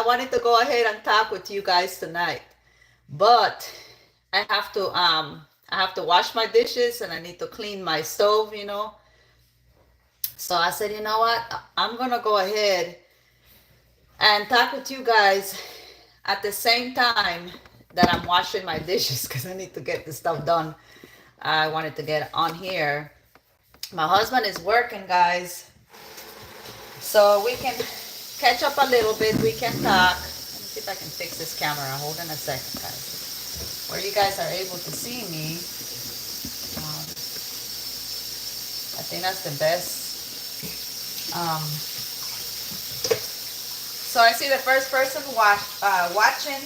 I wanted to go ahead and talk with you guys tonight, but I have to wash my dishes and I need to clean my stove, you know. So I said, you know what? I'm gonna go ahead and talk with you guys at the same time that I'm washing my dishes because I need to get this stuff done. I wanted to get on here. My husband is working, guys, so we can catch up a little bit. We can talk. Let me see if I can fix this camera. Hold on a second, guys. Where you guys are able to see me. Um, I think that's the best. So I see the first person watching.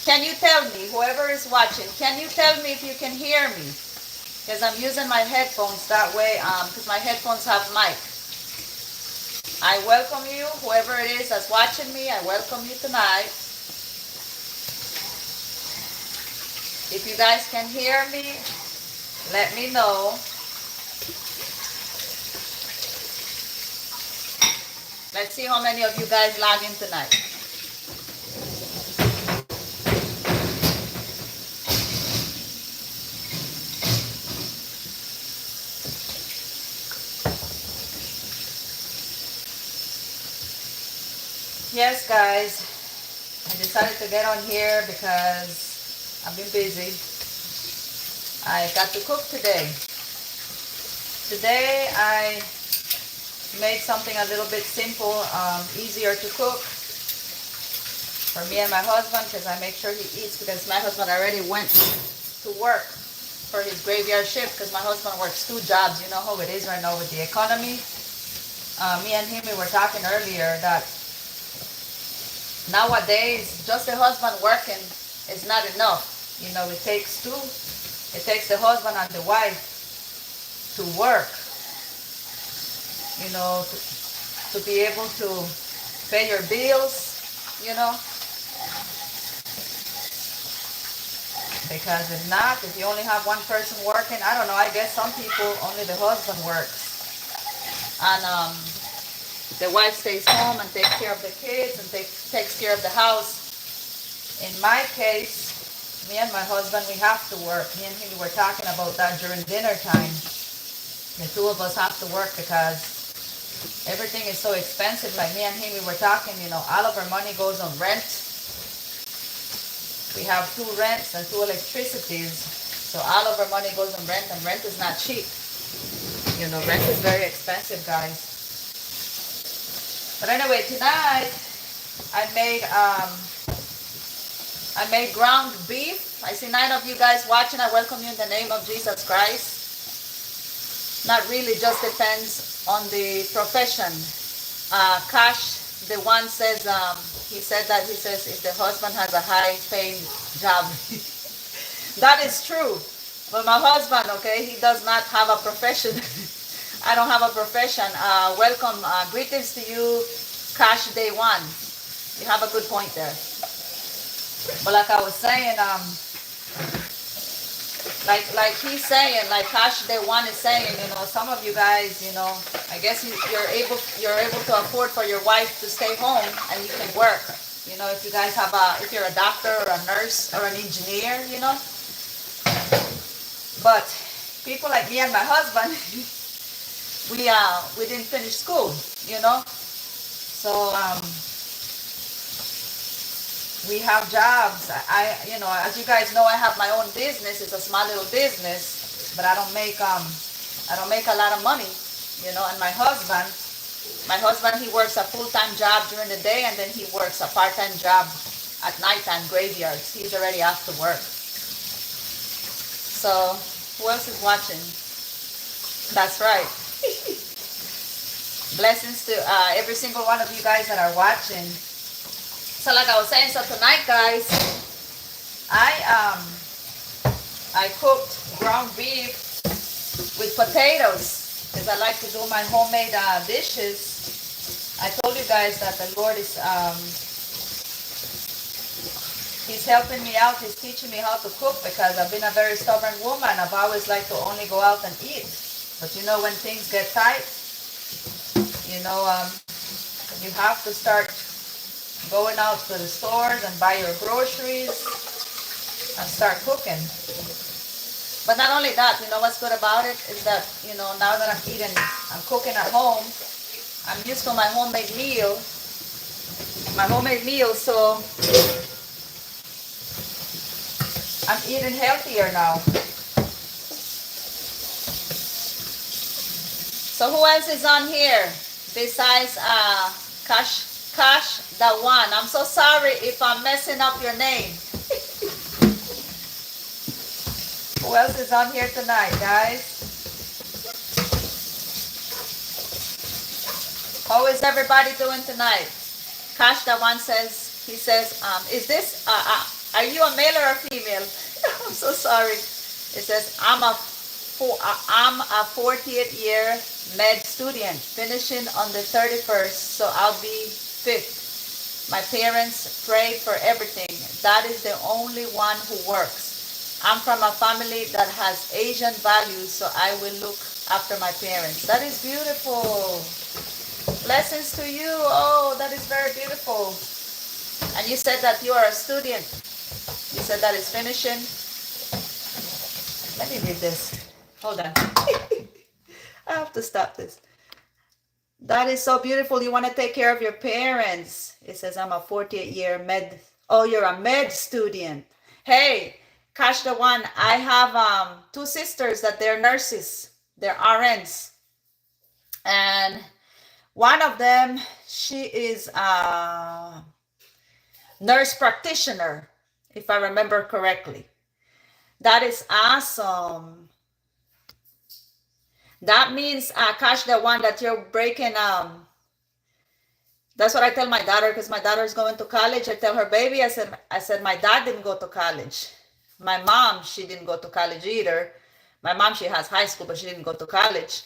Can you tell me, whoever is watching, can you tell me if you can hear me? Because I'm using my headphones that way, because my headphones have mic. I welcome you, whoever it is that's watching me, I welcome you tonight. If you guys can hear me, let me know. Let's see how many of you guys log in tonight. Yes, guys, I decided to get on here because I've been busy. I got to cook today. Today I made something a little bit simple, easier to cook for me and my husband, because I make sure he eats, because my husband already went to work for his graveyard shift, because my husband works 2 jobs. You know how it is right now with the economy. Me and him, we were talking earlier that nowadays just the husband working is not enough. You know, it takes two. It takes the husband and the wife to work, you know, to be able to pay your bills, you know. Because if not, if you only have one person working, I don't know, I guess some people, only the husband works. And the wife stays home and takes care of the kids and takes care of the house. In my case, me and my husband, we have to work. Me and him, we were talking about that during dinner time. The 2 of us have to work because everything is so expensive. Like me and him, we were talking, you know, all of our money goes on rent. We have 2 rents and 2 electricities. So all of our money goes on rent, and rent is not cheap. You know, rent is very expensive, guys. But anyway, tonight I made ground beef. I see 9 of you guys watching. I welcome you in the name of Jesus Christ. Not really, just depends on the profession. Cash, the one says, he says if the husband has a high paying job. That is true. But my husband, okay, he does not have a profession. I don't have a profession. Welcome, greetings to you, Cash Day One. You have a good point there. But like I was saying, like he's saying, like Cash Day One is saying, you know, some of you guys, you know, I guess you're able to afford for your wife to stay home and you can work. You know, if you guys have if you're a doctor or a nurse or an engineer, you know. But people like me and my husband, we didn't finish school, you know. So we have jobs. You know, as you guys know, I have my own business. It's a small little business, but I don't make a lot of money, you know. And my husband, he works a full-time job during the day, and then he works a part-time job at nighttime, graveyards. He's already off to work. So who else is watching? That's right. Blessings to every single one of you guys that are watching. So like I was saying, so tonight, guys, I cooked ground beef with potatoes because I like to do my homemade dishes. I told you guys that the Lord is He's helping me out. He's teaching me how to cook because I've been a very stubborn woman. I've always liked to only go out and eat. But you know, when things get tight, you know, you have to start going out to the stores and buy your groceries and start cooking. But not only that, you know what's good about it is that, you know, now that I'm cooking at home, I'm used to my homemade meal, so I'm eating healthier now. So who else is on here besides Cash the one? I'm so sorry if I'm messing up your name. Who else is on here tonight, guys? How is everybody doing tonight? Cash the one says, he says, is this, are you a male or a female? I'm so sorry. It says, I'm a 40th year med student, finishing on the 31st, so I'll be 5th. My parents pray for everything. That is the only one who works. I'm from a family that has Asian values, so I will look after my parents. That is beautiful. Blessings to you. Oh, that is very beautiful. And you said that you are a student. You said that it's finishing. Let me read this. Hold on. I have to stop this. That is so beautiful. You want to take care of your parents. It says I'm a 40th year med. Oh, you're a med student. Hey, Cash the one. I have two sisters that they're nurses. They're RNs. And one of them, she is a nurse practitioner, if I remember correctly. That is awesome. That means, Cash, the one that you're breaking, that's what I tell my daughter, because my daughter is going to college. I tell her, baby, I said, my dad didn't go to college. My mom, she didn't go to college either. My mom, she has high school, but she didn't go to college.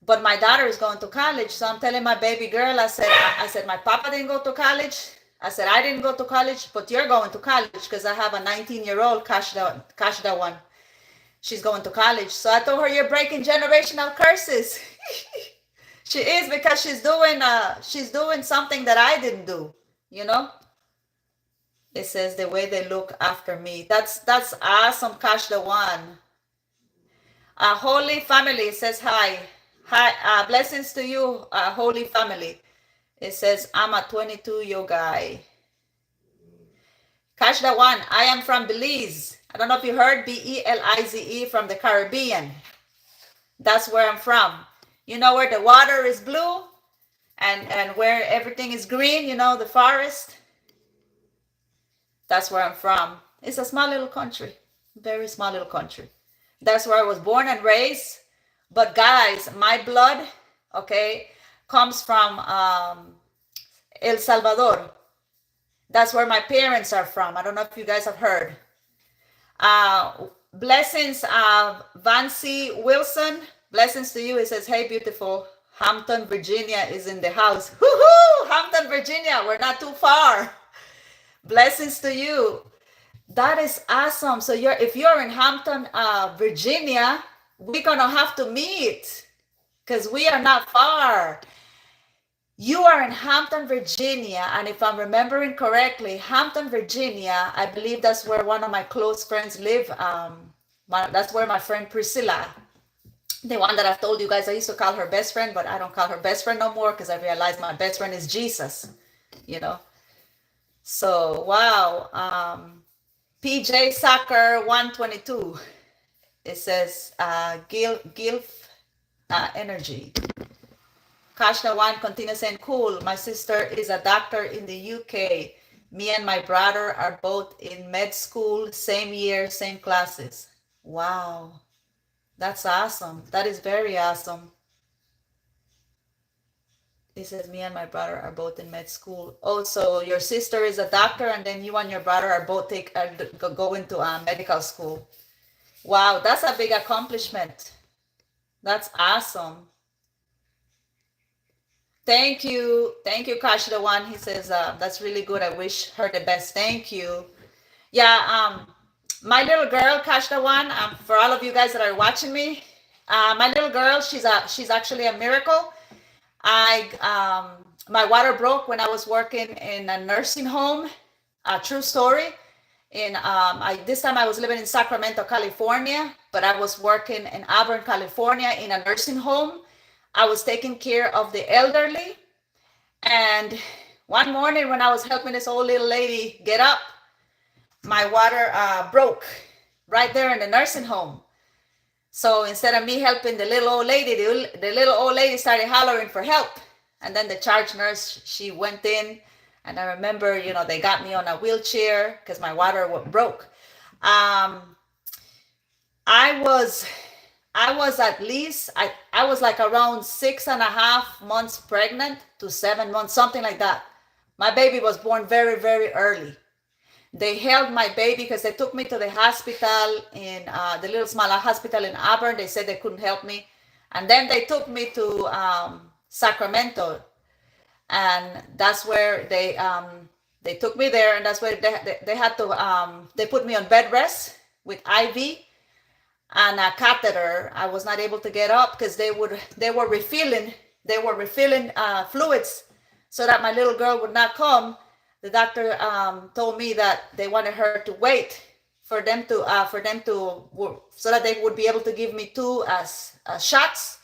But my daughter is going to college. So I'm telling my baby girl, I said, my papa didn't go to college. I said, I didn't go to college, but you're going to college, because I have a 19-year-old, Cash the one. She's going to college. So I told her, you're breaking generational curses. She is, because she's doing something that I didn't do, you know? It says the way they look after me. That's awesome, Cash the one. Holy family says hi. Hi, blessings to you, holy family. It says, I'm a 22-year guy. Cash the one, I am from Belize. I don't know if you heard Belize, from the Caribbean. That's where I'm from. You know where the water is blue and where everything is green, you know, the forest? That's where I'm from. It's a small little country, very small little country. That's where I was born and raised. But guys, my blood, okay, comes from El Salvador. That's where my parents are from. I don't know if you guys have heard. Blessings, Vancy Wilson. Blessings to you. It says, hey, beautiful. Hampton, Virginia is in the house. Woohoo! Hampton, Virginia. We're not too far. Blessings to you. That is awesome. So if you're in Hampton, Virginia, we're going to have to meet, because we are not far. You are in Hampton, Virginia, and if I'm remembering correctly, Hampton, Virginia, I believe that's where one of my close friends live. That's where my friend Priscilla, the one that I've told you guys, I used to call her best friend, but I don't call her best friend no more, because I realized my best friend is Jesus, you know. So, wow. PJ Soccer 122. It says, Gilf Energy. Kashna One continues saying, cool. My sister is a doctor in the UK. Me and my brother are both in med school, same year, same classes. Wow. That's awesome. That is very awesome. It says, me and my brother are both in med school. Oh, so your sister is a doctor, and then you and your brother are both going to medical school. Wow, that's a big accomplishment. That's awesome. Thank you, Kash the one. He says, that's really good. I wish her the best. Thank you. Yeah, my little girl, Kash the one. For all of you guys that are watching me, my little girl, she's actually a miracle. My water broke when I was working in a nursing home. A true story. In this time I was living in Sacramento, California, but I was working in Auburn, California, in a nursing home. I was taking care of the elderly, and one morning when I was helping this old little lady get up, my water broke right there in the nursing home. So instead of me helping the little old lady, the little old lady started hollering for help. And then the charge nurse, she went in, and I remember, they got me on a wheelchair because my water broke. Um, I was, I was at least, I was like around 6.5 months pregnant to 7 months, something like that. My baby was born very, very early. They held my baby because they took me to the hospital in the little smaller hospital in Auburn. They said they couldn't help me. And then they took me to Sacramento. And that's where they took me there. And that's where they had to, they put me on bed rest with IV and a catheter. I was not able to get up because they were refilling fluids so that my little girl would not come. The doctor told me that they wanted her to wait for them to so that they would be able to give me two shots.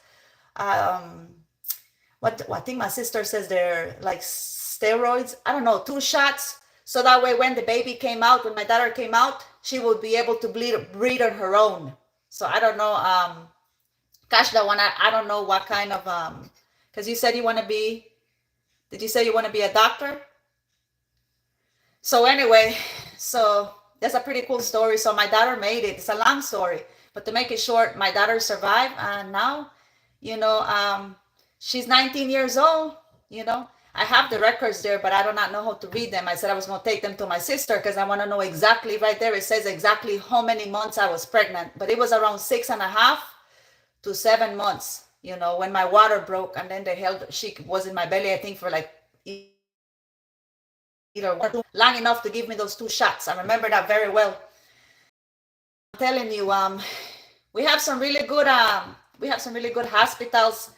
What I think my sister says they're like steroids. I don't know, two shots. So that way, when the baby came out, when my daughter came out, she would be able to breathe on her own. So I don't know. Gosh, that one I don't know what kind of because you said you want to be. Did you say you want to be a doctor? So anyway, so that's a pretty cool story. So my daughter made it. It's a long story, but to make it short, my daughter survived, and now, she's 19 years old. I have the records there, but I do not know how to read them. I said I was going to take them to my sister because I want to know exactly. Right there, it says exactly how many months I was pregnant, but it was around 6.5 to 7 months. When my water broke, and then she was in my belly, I think, for like either one, long enough to give me those two shots. I remember that very well. I'm telling you, we have some really good hospitals.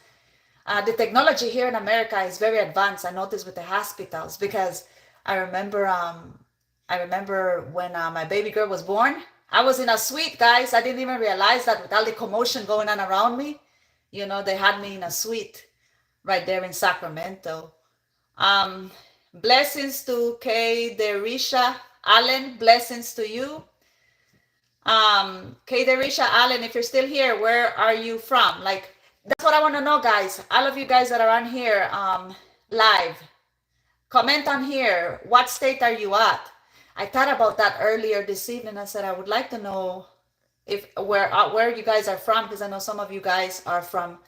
The technology here in America is very advanced. I noticed with the hospitals because I remember when my baby girl was born, I was in a suite, guys. I didn't even realize that with all the commotion going on around me, they had me in a suite right there in Sacramento. Blessings to Kay Derisha Allen. Blessings to you. Kay Derisha Allen, if you're still here, where are you from? Like, that's what I want to know, guys. All of you guys that are on here live, comment on here. What state are you at? I thought about that earlier this evening. I said I would like to know where you guys are from, because I know some of you guys are from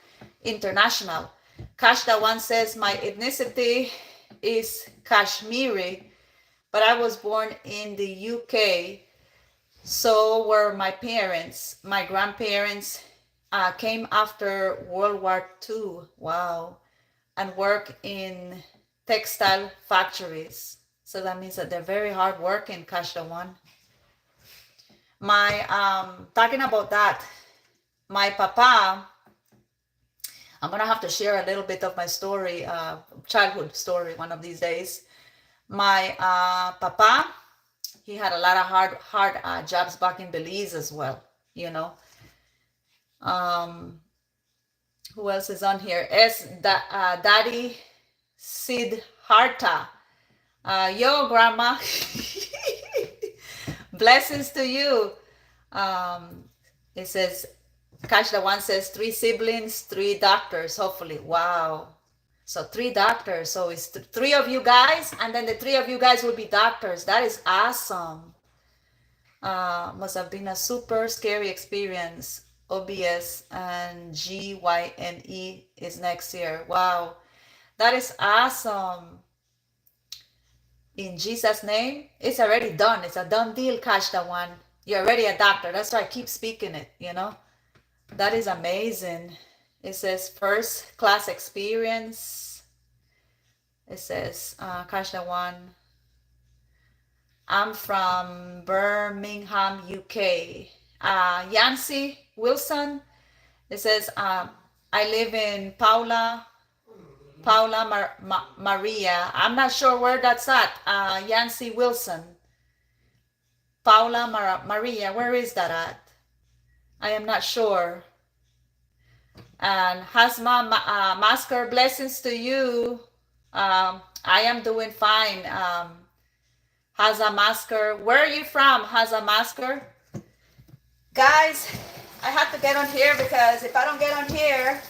international. Kashda one says my ethnicity is Kashmiri, but I was born in the UK. So were my parents. My grandparents came after World War II. Wow. And work in textile factories. So that means that they're very hard working, Kashda one. Talking about that, my papa, I'm gonna have to share a little bit of my story, childhood story, one of these days. My papa, he had a lot of hard jobs back in Belize as well. Who else is on here? Daddy Siddhartha. Yo, grandma. Blessings to you. It says, Kashda one says 3 siblings, 3 doctors, hopefully. Wow. So 3 doctors. So it's 3 of you guys, and then the 3 of you guys will be doctors. That is awesome. Must have been a super scary experience. OBS and GYNE is next year. Wow. That is awesome. In Jesus' name, it's already done. It's a done deal, Kashda one. You're already a doctor. That's why I keep speaking it, That is amazing. It says first class experience. It says, Kashda one. I'm from Birmingham, UK. Yancy Wilson. It says, I live in Paula, Paula Maria. I'm not sure where that's at. Yancy Wilson. Paula Maria, where is that at? I am not sure. And Hasma Masker, blessings to you. I am doing fine. Haza Masker, where are you from, Haza Masker? Guys, I have to get on here because if I don't get on here,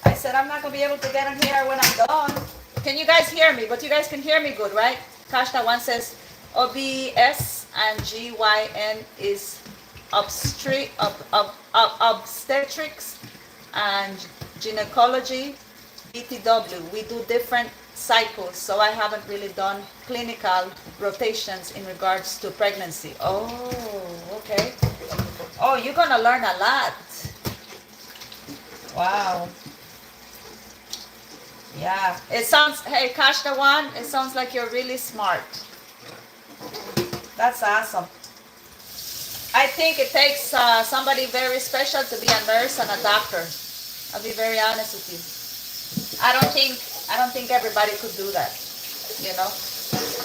I said I'm not going to be able to get on here when I'm done. Can you guys hear me? But you guys can hear me good, right? Kashta one says OBS and GYN is obstetrics and gynecology. BTW, we do different cycles, so I haven't really done clinical rotations in regards to pregnancy. Oh, okay. Oh, you're gonna learn a lot. Wow. Yeah, it sounds, hey Kashtawan, it sounds like you're really smart. That's awesome. I think it takes somebody very special to be a nurse and a doctor. I'll be very honest with you. I don't think everybody could do that. You know,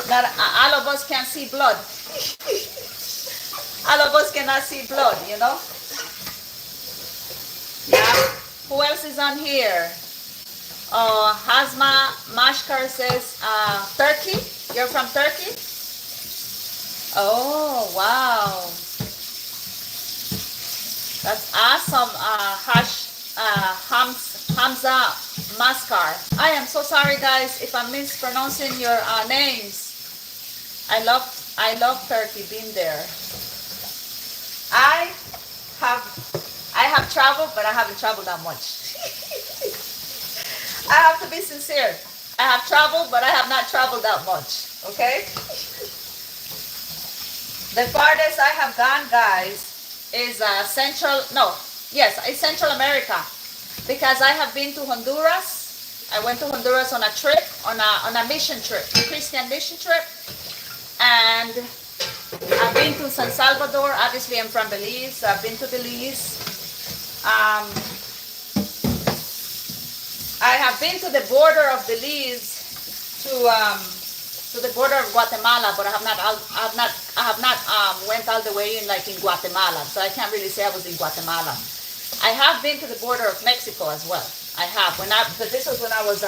not all of us can see blood. All of us cannot see blood. You know. Yeah. Who else is on here? Hazma Mashkar says Turkey. You're from Turkey? Oh wow. That's awesome, Hamza Maskar. I am so sorry, guys, if I'm mispronouncing your names. I love Turkey, been there. I have traveled, but I haven't traveled that much. I have to be sincere. I have traveled, but I have not traveled that much. Okay? The farthest I have gone, guys, is Central America, because I have been to Honduras. I went to Honduras on a trip, on a mission trip, a Christian mission trip, and I've been to San Salvador. Obviously, I'm from Belize. I've been to Belize. I have been to the border of Belize to the border of Guatemala, but I have not went all the way in Guatemala, so I can't really say I was in Guatemala. I have been to the border of Mexico as well. I have, but this was when I was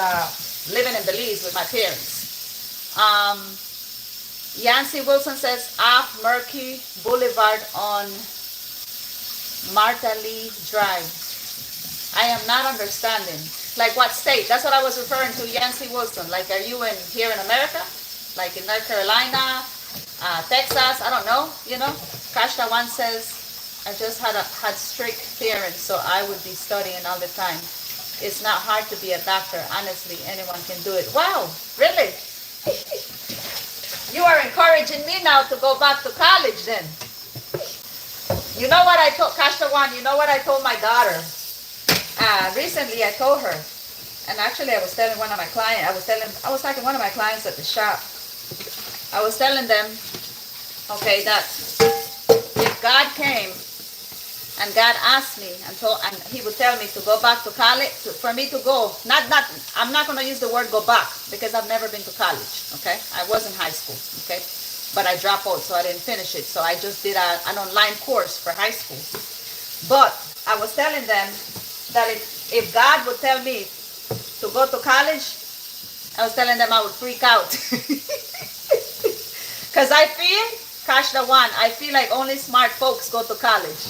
living in Belize with my parents. Yancy Wilson says off Murky Boulevard on Marta Lee Drive. I am not understanding. Like what state? That's what I was referring to, Yancy Wilson. Like, are you here in America? Like in North Carolina, Texas, I don't know, you know. Kashta one says, I just had strict clearance, so I would be studying all the time. It's not hard to be a doctor. Honestly, anyone can do it. Wow, really? You are encouraging me now to go back to college then. You know what I told, Kashta one, you know what I told my daughter? Recently I told her, and actually I was telling one of my clients, I was talking to one of my clients at the shop. I was telling them, okay, that if God came and God asked me and he would tell me to go back to college, for me to go, I'm not going to use the word go back because I've never been to college, okay? I was in high school, okay? But I dropped out, so I didn't finish it. So I just did an online course for high school. But I was telling them that if God would tell me to go to college, I was telling them I would freak out. Because I feel, Kashta one, I feel like only smart folks go to college.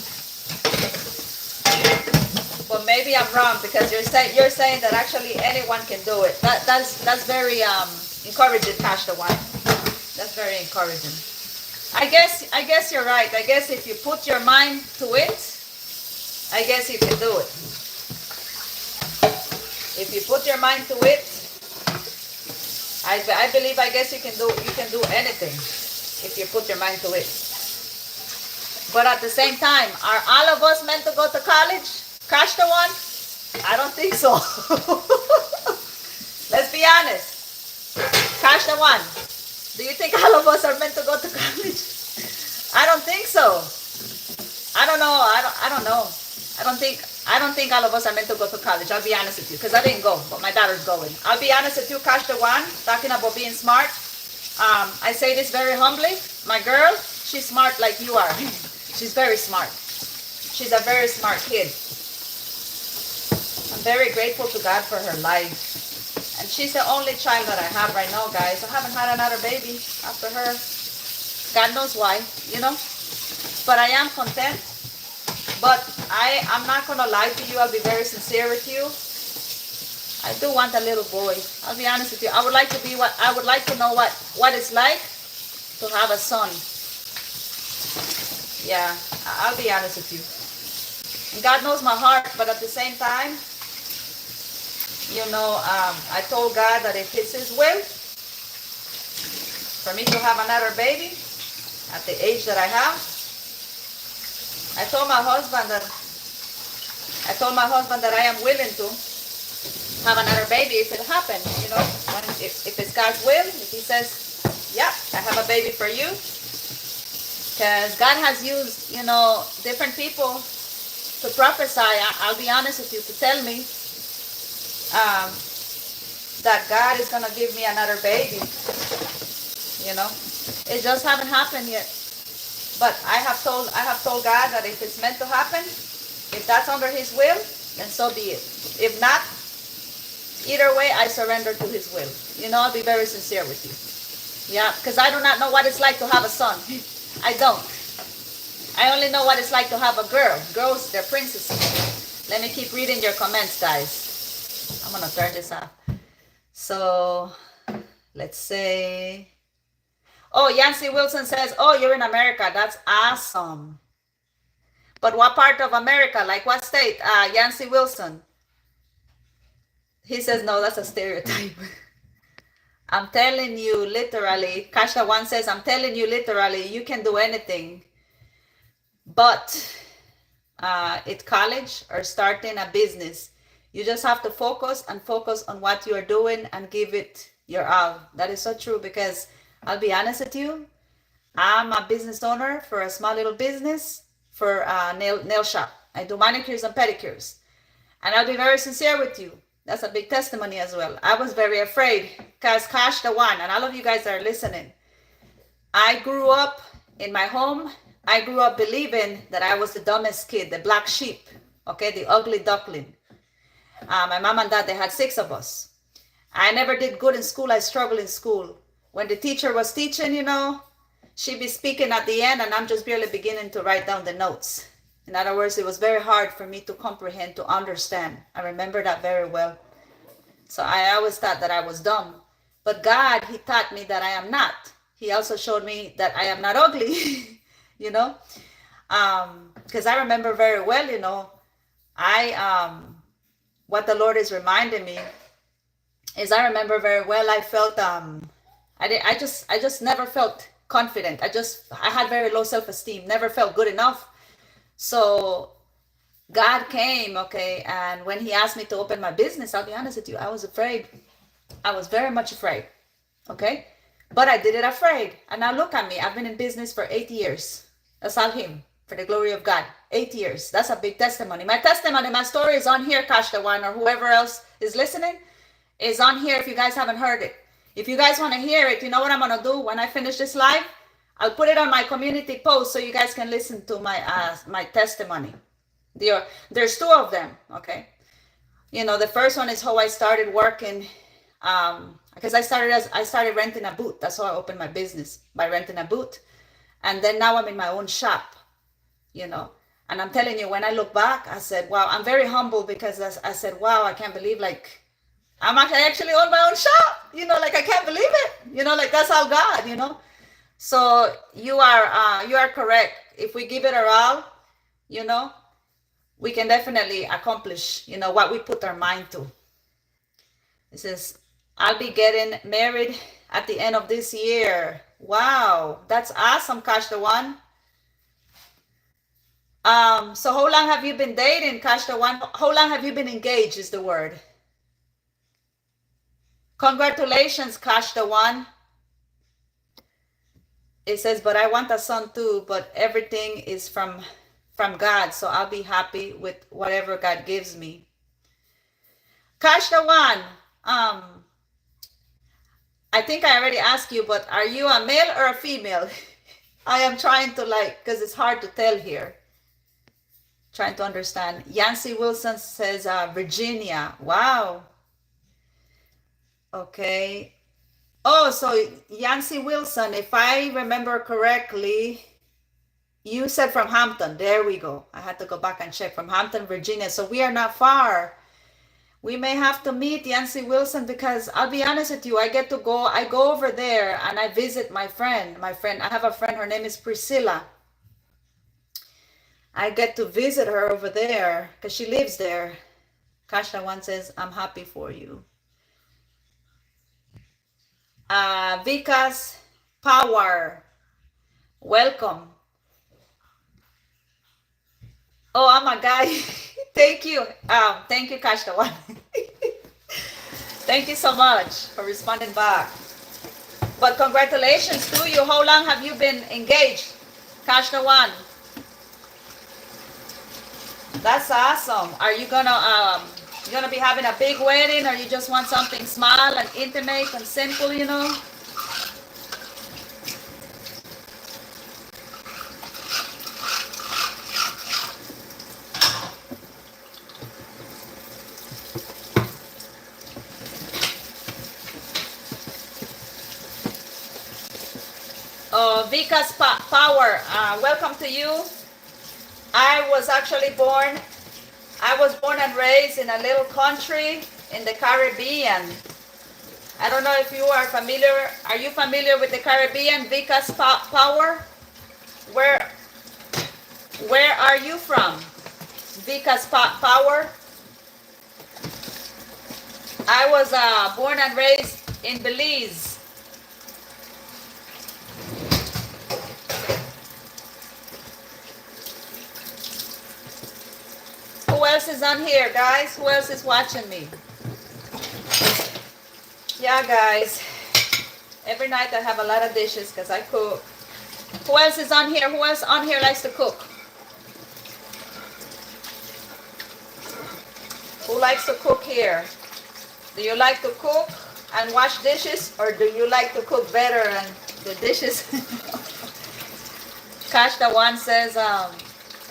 But maybe I'm wrong, because you're saying that actually anyone can do it. That's very encouraging, Kashta one. That's very encouraging. I guess you're right. I guess if you put your mind to it, I guess you can do it. If you put your mind to it, I believe, I guess you can do anything if you put your mind to it. But at the same time, are all of us meant to go to college? Kashta one? I don't think so. Let's be honest. Kashta one, do you think all of us are meant to go to college? I don't think so. I don't know. I don't know. I don't think I don't think all of us are meant to go to college. I'll be honest with you, because I didn't go, but my daughter's going. I'll be honest with you, Cash the One, talking about being smart. I say this very humbly. My girl, she's smart like you are. She's very smart. She's a very smart kid. I'm very grateful to God for her life. And she's the only child that I have right now, guys. I haven't had another baby after her. God knows why, you know. But I am content. But I'm not going to lie to you. I'll be very sincere with you. I do want a little boy. I'll be honest with you. I would like to know what it's like to have a son. Yeah, I'll be honest with you. And God knows my heart, but at the same time, you know, I told God that if it's His will for me to have another baby at the age that I have, I told my husband that I am willing to have another baby if it happens, you know, if it's God's will, if He says, yeah, I have a baby for you. Because God has used, you know, different people to prophesy. I'll be honest with you, to tell me that God is going to give me another baby. You know, it just haven't happened yet. But I have told God that if it's meant to happen, if that's under His will, then so be it. If not, either way, I surrender to His will. You know, I'll be very sincere with you. Yeah, because I do not know what it's like to have a son. I don't. I only know what it's like to have a girl. Girls, they're princesses. Let me keep reading your comments, guys. I'm going to turn this off. So, let's say... Oh, Yancy Wilson says, oh, you're in America. That's awesome. But what part of America? Like what state? Yancy Wilson. He says, no, that's a stereotype. I'm telling you, literally, Kasha One says, I'm telling you, literally, you can do anything. But at college or starting a business, you just have to focus on what you are doing and give it your all. That is so true, because I'll be honest with you, I'm a business owner for a small little business for a nail shop. I do manicures and pedicures. And I'll be very sincere with you. That's a big testimony as well. I was very afraid, because Cash the One, and all of you guys that are listening, I grew up in my home. I grew up believing that I was the dumbest kid, the black sheep, okay, the ugly duckling. My mom and dad, they had 6 of us. I never did good in school. I struggled in school. When the teacher was teaching, you know, she'd be speaking at the end, and I'm just barely beginning to write down the notes. In other words, it was very hard for me to comprehend, to understand. I remember that very well. So I always thought that I was dumb. But God, He taught me that I am not. He also showed me that I am not ugly, you know. Because I remember very well, you know, what the Lord is reminding me is I remember very well I felt, I just never felt confident. I had very low self-esteem, never felt good enough. So God came, okay, and when He asked me to open my business, I'll be honest with you, I was afraid. I was very much afraid, okay? But I did it afraid. And now look at me. I've been in business for 8 years. That's all Him, for the glory of God. 8 years. That's a big testimony. My testimony, my story is on here, Cash the One, or whoever else is listening, is on here if you guys haven't heard it. If you guys want to hear it, you know what I'm going to do when I finish this live? I'll put it on my community post so you guys can listen to my testimony. There's 2 of them, okay? You know, the first one is how I started working, because I started renting a booth. That's how I opened my business, by renting a booth. And then now I'm in my own shop, you know. And I'm telling you, when I look back, I said, wow, I'm very humble, because I said, wow, I can't believe, like, I actually own my own shop, you know, like, I can't believe it, you know, like, that's all God, you know. So you are correct. If we give it our all, you know, we can definitely accomplish, you know, what we put our mind to. It says, I'll be getting married at the end of this year. Wow, that's awesome, Cash the One. So how long have you been dating, Cash the One? How long have you been engaged is the word. Congratulations, Cash the One. It says, but I want a son too, but everything is from from God. So I'll be happy with whatever God gives me. Kashtawan, I think I already asked you, but are you a male or a female? I am trying to because it's hard to tell here. Trying to understand. Yancy Wilson says Virginia. Wow. Okay. Oh, so Yancy Wilson, if I remember correctly, you said from Hampton. There we go. I had to go back and check. From Hampton, Virginia. So we are not far. We may have to meet, Yancy Wilson, because I'll be honest with you, I go over there and I visit my friend. I have a friend, her name is Priscilla. I get to visit her over there because she lives there. Kasha one says, I'm happy for you. Vikas Power, welcome. Oh, I'm a guy. Thank you. Thank you, Kasha one. Thank you so much for responding back. But congratulations to you. How long have you been engaged, Kasha one? That's awesome. Are you gonna be having a big wedding, or you just want something small and intimate and simple, you know? Vikas Power, welcome to you. I was born and raised in a little country in the Caribbean. I don't know if you are familiar. Are you familiar with the Caribbean, Vikas Power? Where are you from, Vikas Power? I was born and raised in Belize. Who else is on here, guys? Who else is watching me? Yeah, guys. Every night I have a lot of dishes because I cook. Who else is on here? Who else on here likes to cook? Who likes to cook here? Do you like to cook and wash dishes, or do you like to cook better and the dishes? Cash the one says,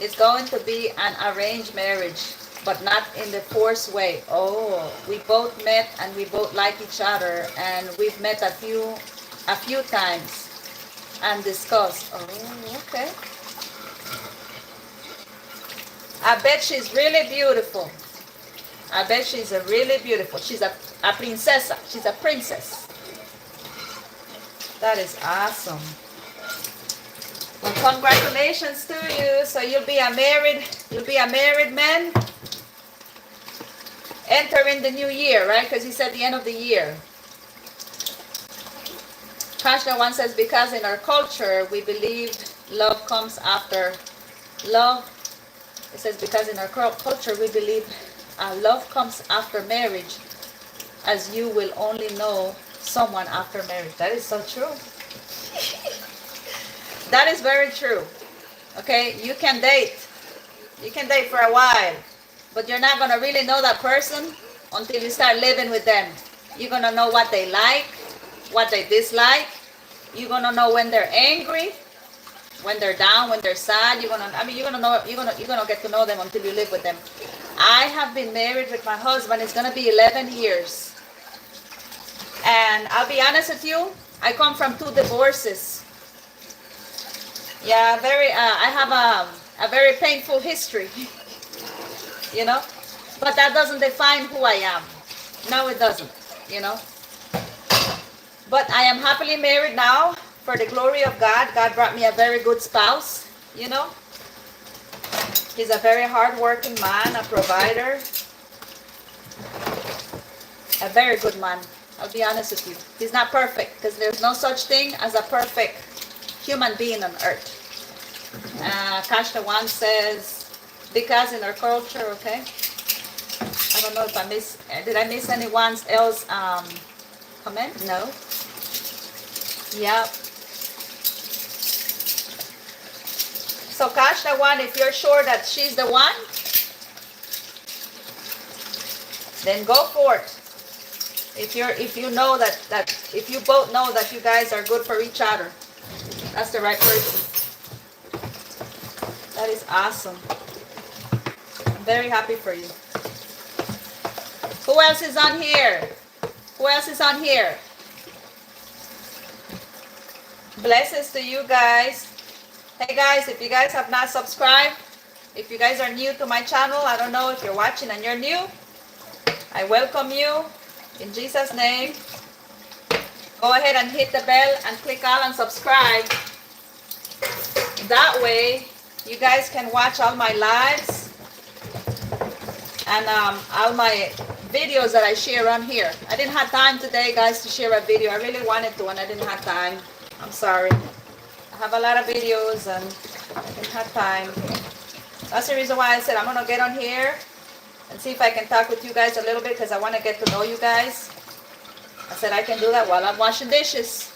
it's going to be an arranged marriage, but not in the forced way. Oh, we both met and we both like each other, and we've met a few times and discussed. Oh, okay. I bet she's really beautiful. I bet she's really beautiful. She's a princesa. She's a princess. That is awesome. Well, congratulations to you. So you'll be a married man entering the new year, right? Because he said the end of the year. Krishna one says, because in our culture we believe love comes after love. It says, because in our culture we believe love comes after marriage, as you will only know someone after marriage. That is so true. That is very true. Okay, you can date for a while, but you're not gonna really know that person until you start living with them. You're gonna know what they like, what they dislike. You're gonna know when they're angry, when they're down, when they're sad. You're gonna get to know them until you live with them. I have been married with my husband. It's gonna be 11 years, and I'll be honest with you. I come from 2 divorces. Yeah, I have a very painful history, you know, but that doesn't define who I am. No, it doesn't, you know. But I am happily married now for the glory of God. God brought me a very good spouse, you know. He's a very hard-working man, a provider, a very good man. I'll be honest with you. He's not perfect, because there's no such thing as a perfect human being on earth. Kashta one says, because in our culture, okay. I don't know if did I miss anyone else comment? No. Yep. So catch the one. If you're sure that she's the one, then go for it. If you know that if you both know that you guys are good for each other, that's the right person. That is awesome. I'm very happy for you. Who else is on here? Who else is on here? Blessings to you guys. Hey guys, if you guys have not subscribed, if you guys are new to my channel, I don't know if you're watching and you're new, I welcome you in Jesus' name. Go ahead and hit the bell and click all and subscribe. That way you guys can watch all my lives and all my videos that I share on here. I didn't have time today, guys, to share a video. I really wanted to and I didn't have time. I'm sorry. I have a lot of videos and I didn't have time. That's the reason why I said I'm going to get on here and see if I can talk with you guys a little bit, because I want to get to know you guys. I said I can do that while I'm washing dishes.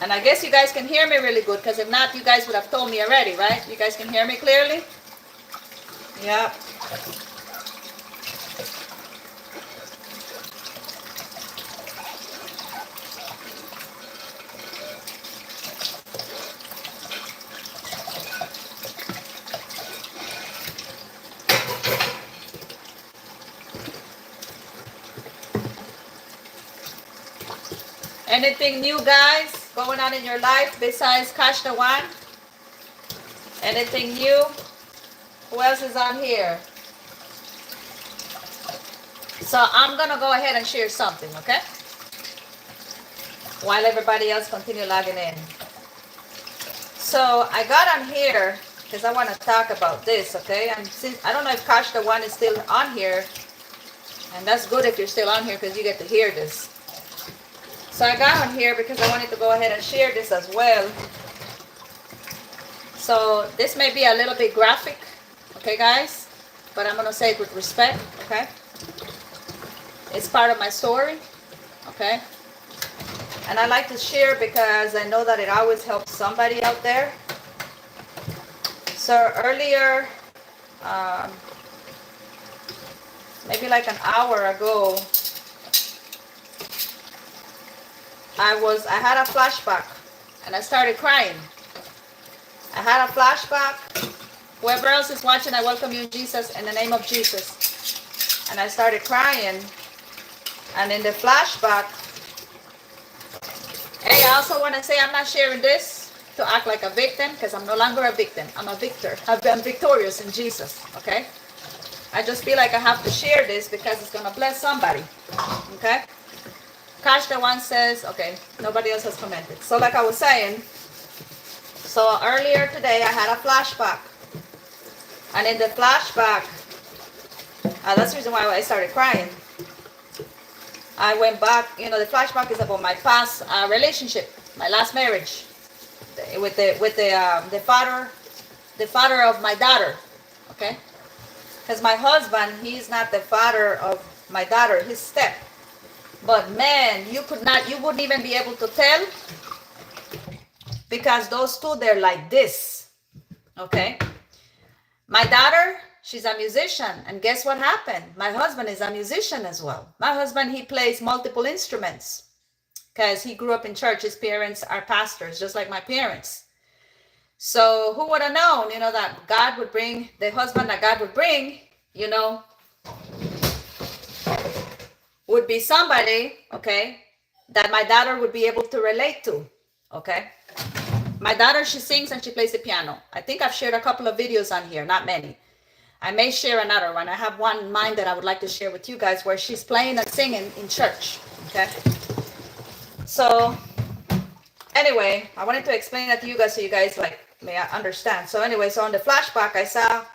And I guess you guys can hear me really good, because if not, you guys would have told me already, right? You guys can hear me clearly? Yep. Anything new, guys, going on in your life besides Cash the One? Anything new? Who else is on here? So I'm going to go ahead and share something, okay? While everybody else continue logging in. So I got on here because I want to talk about this, okay? And since I don't know if Cash the One is still on here, and that's good if you're still on here because you get to hear this. So I got on here because I wanted to go ahead and share this as well. So this may be a little bit graphic, okay guys? But I'm going to say it with respect, okay? It's part of my story, okay? And I like to share because I know that it always helps somebody out there. So earlier, maybe like an hour ago, I had a flashback and I started crying. I had a flashback. Whoever else is watching, I welcome you, Jesus, in the name of Jesus. And I started crying. And in the flashback, hey, I also want to say I'm not sharing this to act like a victim, because I'm no longer a victim. I'm a victor. I've been victorious in Jesus, okay? I just feel like I have to share this because it's going to bless somebody, okay? Cash the One says, okay, nobody else has commented. So like I was saying, so earlier today I had a flashback. And in the flashback, that's the reason why I started crying. I went back, you know, the flashback is about my past relationship, my last marriage with the father of my daughter, okay? Because my husband, he's not the father of my daughter, his step. But man, you wouldn't even be able to tell, because those two, they're like this, okay? My daughter, she's a musician, and guess what happened? My husband is a musician as well. My husband, he plays multiple instruments because he grew up in church. His parents are pastors, just like my parents. So who would have known, you know, that God would bring, the husband that God would bring, you know, would be somebody, okay, that my daughter would be able to relate to, okay? My daughter, she sings and she plays the piano. I think I've shared a couple of videos on here, not many. I may share another one. I have one in mind that I would like to share with you guys where she's playing and singing in church, okay? So, anyway, I wanted to explain that to you guys so you guys, like, may understand. So anyway, so on the flashback, I saw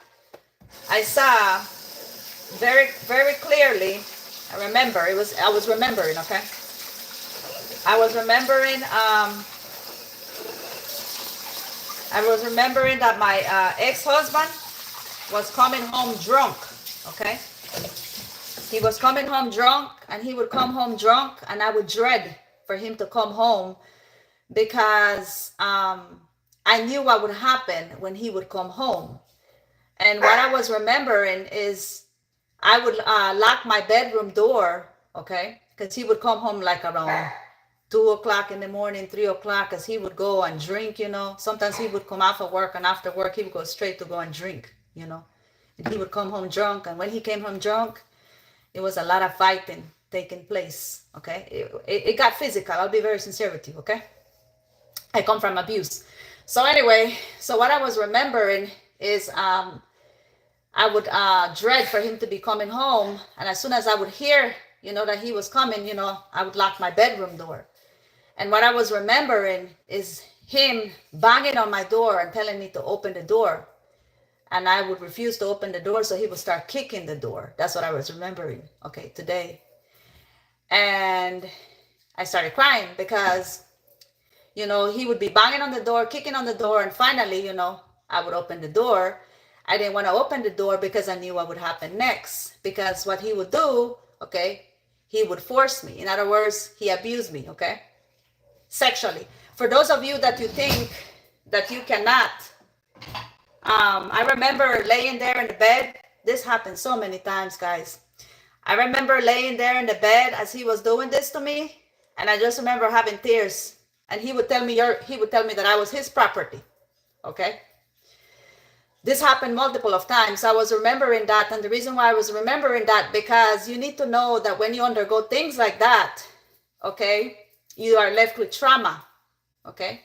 very, very clearly, I remember, I was remembering, okay? I was remembering that my ex-husband was coming home drunk, okay? He was coming home drunk, and he would come home drunk, and I would dread for him to come home because I I knew what would happen when he would come home. And what I was remembering is I would lock my bedroom door, okay? Because he would come home like around 2 o'clock in the morning, 3 o'clock, because he would go and drink, you know. Sometimes he would come out of work, and after work, he would go straight to go and drink, you know. And he would come home drunk. And when he came home drunk, it was a lot of fighting taking place, okay? It got physical. I'll be very sincere with you, okay? I come from abuse. So anyway, so what I was remembering is I would dread for him to be coming home. And as soon as I would hear, you know, that he was coming, you know, I would lock my bedroom door. And what I was remembering is him banging on my door and telling me to open the door. And I would refuse to open the door, so he would start kicking the door. That's what I was remembering, okay, today. And I started crying because, you know, he would be banging on the door, kicking on the door, and finally, you know, I would open the door. I didn't want to open the door because I knew what would happen next. Because what he would do, okay, he would force me. In other words, he abused me, okay, sexually. For those of you that you think that you cannot, I remember laying there in the bed. This happened so many times, guys. I remember laying there in the bed as he was doing this to me, and I just remember having tears. And he would tell me that I was his property. Okay. This happened multiple of times. I was remembering that, and the reason why I was remembering that, because you need to know that when you undergo things like that, okay, you are left with trauma. Okay.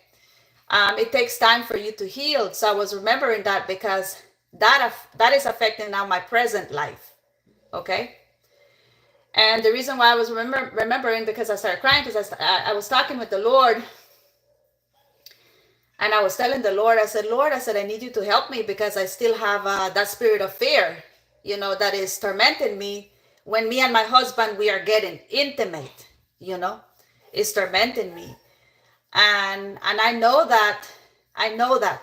It takes time for you to heal. So I was remembering that because that is affecting now my present life. Okay. And the reason why I was remembering, because I started crying, because I was talking with the Lord, and I was telling the Lord, I said, Lord, I said, I need you to help me, because I still have that spirit of fear, you know, that is tormenting me. When me and my husband, we are getting intimate, you know, it's tormenting me. And I know that,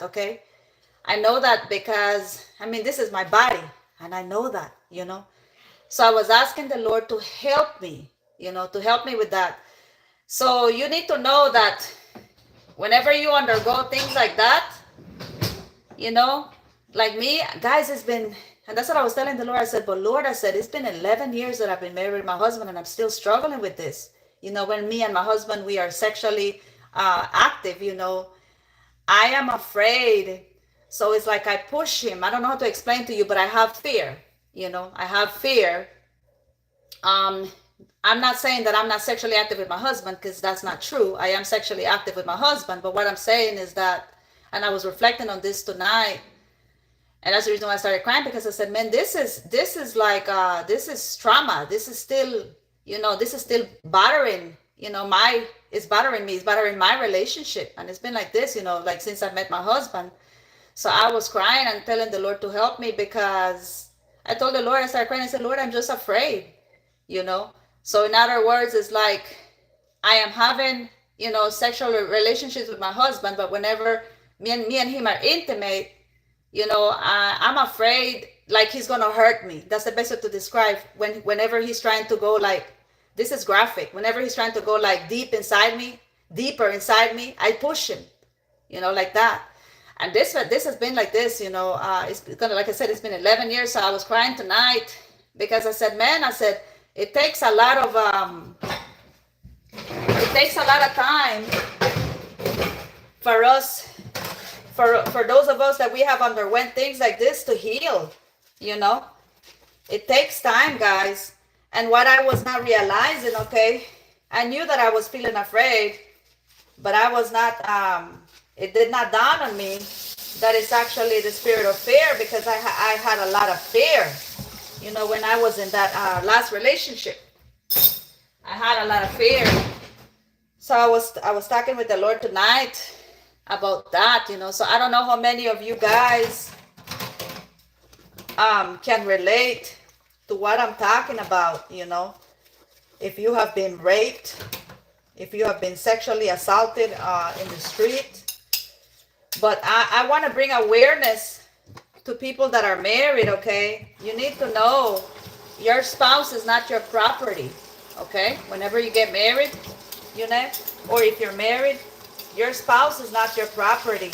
okay? I know that because, I mean, this is my body, and I know that, you know. So I was asking the Lord to help me, you know, to help me with that. So you need to know that whenever you undergo things like that, you know, like me, guys, it's been, and that's what I was telling the Lord. I said, but Lord, I said, it's been 11 years that I've been married with my husband, and I'm still struggling with this. You know, when me and my husband, we are sexually active, you know, I am afraid. So it's like I push him. I don't know how to explain to you, but I have fear. You know, I have fear. I'm not saying that I'm not sexually active with my husband, because that's not true. I am sexually active with my husband. But what I'm saying is that, and I was reflecting on this tonight, and that's the reason why I started crying, because I said, man, this is like, this is trauma. This is still, you know, this is still bothering, you know, it's bothering me. It's bothering my relationship. And it's been like this, you know, like since I met my husband. So I was crying and telling the Lord to help me, because I told the Lord, I started crying. I said, Lord, I'm just afraid, you know. So in other words, it's like I am having, you know, sexual relationships with my husband, but whenever me and him are intimate, you know, I'm afraid like he's gonna hurt me. That's the best way to describe whenever he's trying to go like, this is graphic. Whenever he's trying to go like deeper inside me, I push him, you know, like that. And this has been like this, you know, it's gonna, like I said, it's been 11 years. So I was crying tonight because I said, man, I said, it takes a lot of time for us, for those of us that we have underwent things like this to heal, you know. It takes time, guys. And what I was not realizing, okay, I knew that I was feeling afraid, but I was not, it did not dawn on me that it's actually the spirit of fear, because I had a lot of fear, you know, when I was in that last relationship. I had a lot of fear. So I was talking with the Lord tonight about that, you know. So I don't know how many of you guys can relate to what I'm talking about, you know. If you have been raped, if you have been sexually assaulted in the street. But I want to bring awareness to people that are married, okay? You need to know your spouse is not your property, okay? Whenever you get married, you know, or if you're married, your spouse is not your property.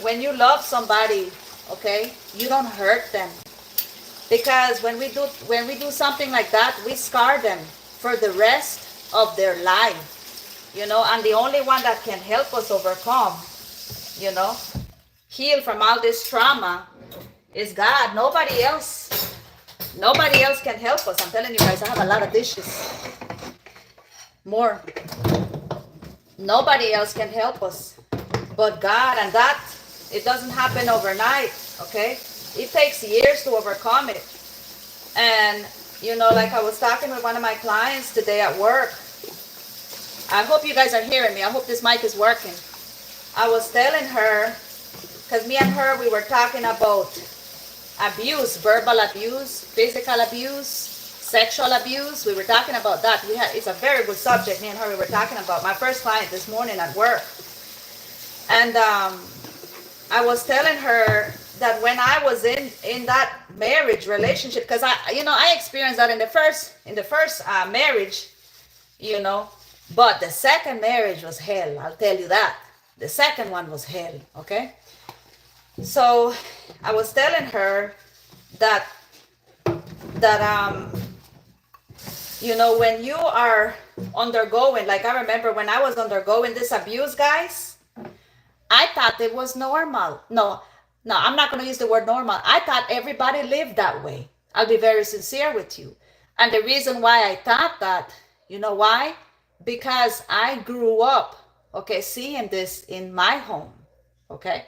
when you love somebody, okay, you don't hurt them. Because when we do something like that, we scar them for the rest of their life. And the only one that can help us overcome, you know, heal from all this trauma is God. Nobody else. Nobody else can help us. I'm telling you guys, I have a lot of dishes. More. Nobody else can help us but God. And that, it doesn't happen overnight, okay? It takes years to overcome it. And, like I was talking with one of my clients today at work. I hope you guys are hearing me. I hope this mic is working. I was telling her, because me and her, we were talking about abuse, verbal abuse, physical abuse, sexual abuse. We were talking about that. It's a very good subject. Me and her, we were talking about my first client this morning at work. And I was telling her that when I was in that marriage relationship, because I experienced that in the first marriage, but the second marriage was hell. I'll tell you that. The second one was hell. Okay. So I was telling her that when you are undergoing, like I remember when I was undergoing this abuse, guys, I thought it was normal. No, I'm not going to use the word normal. I thought everybody lived that way. I'll be very sincere with you. And the reason why I thought that, you know why? Because I grew up, okay, seeing this in my home, okay?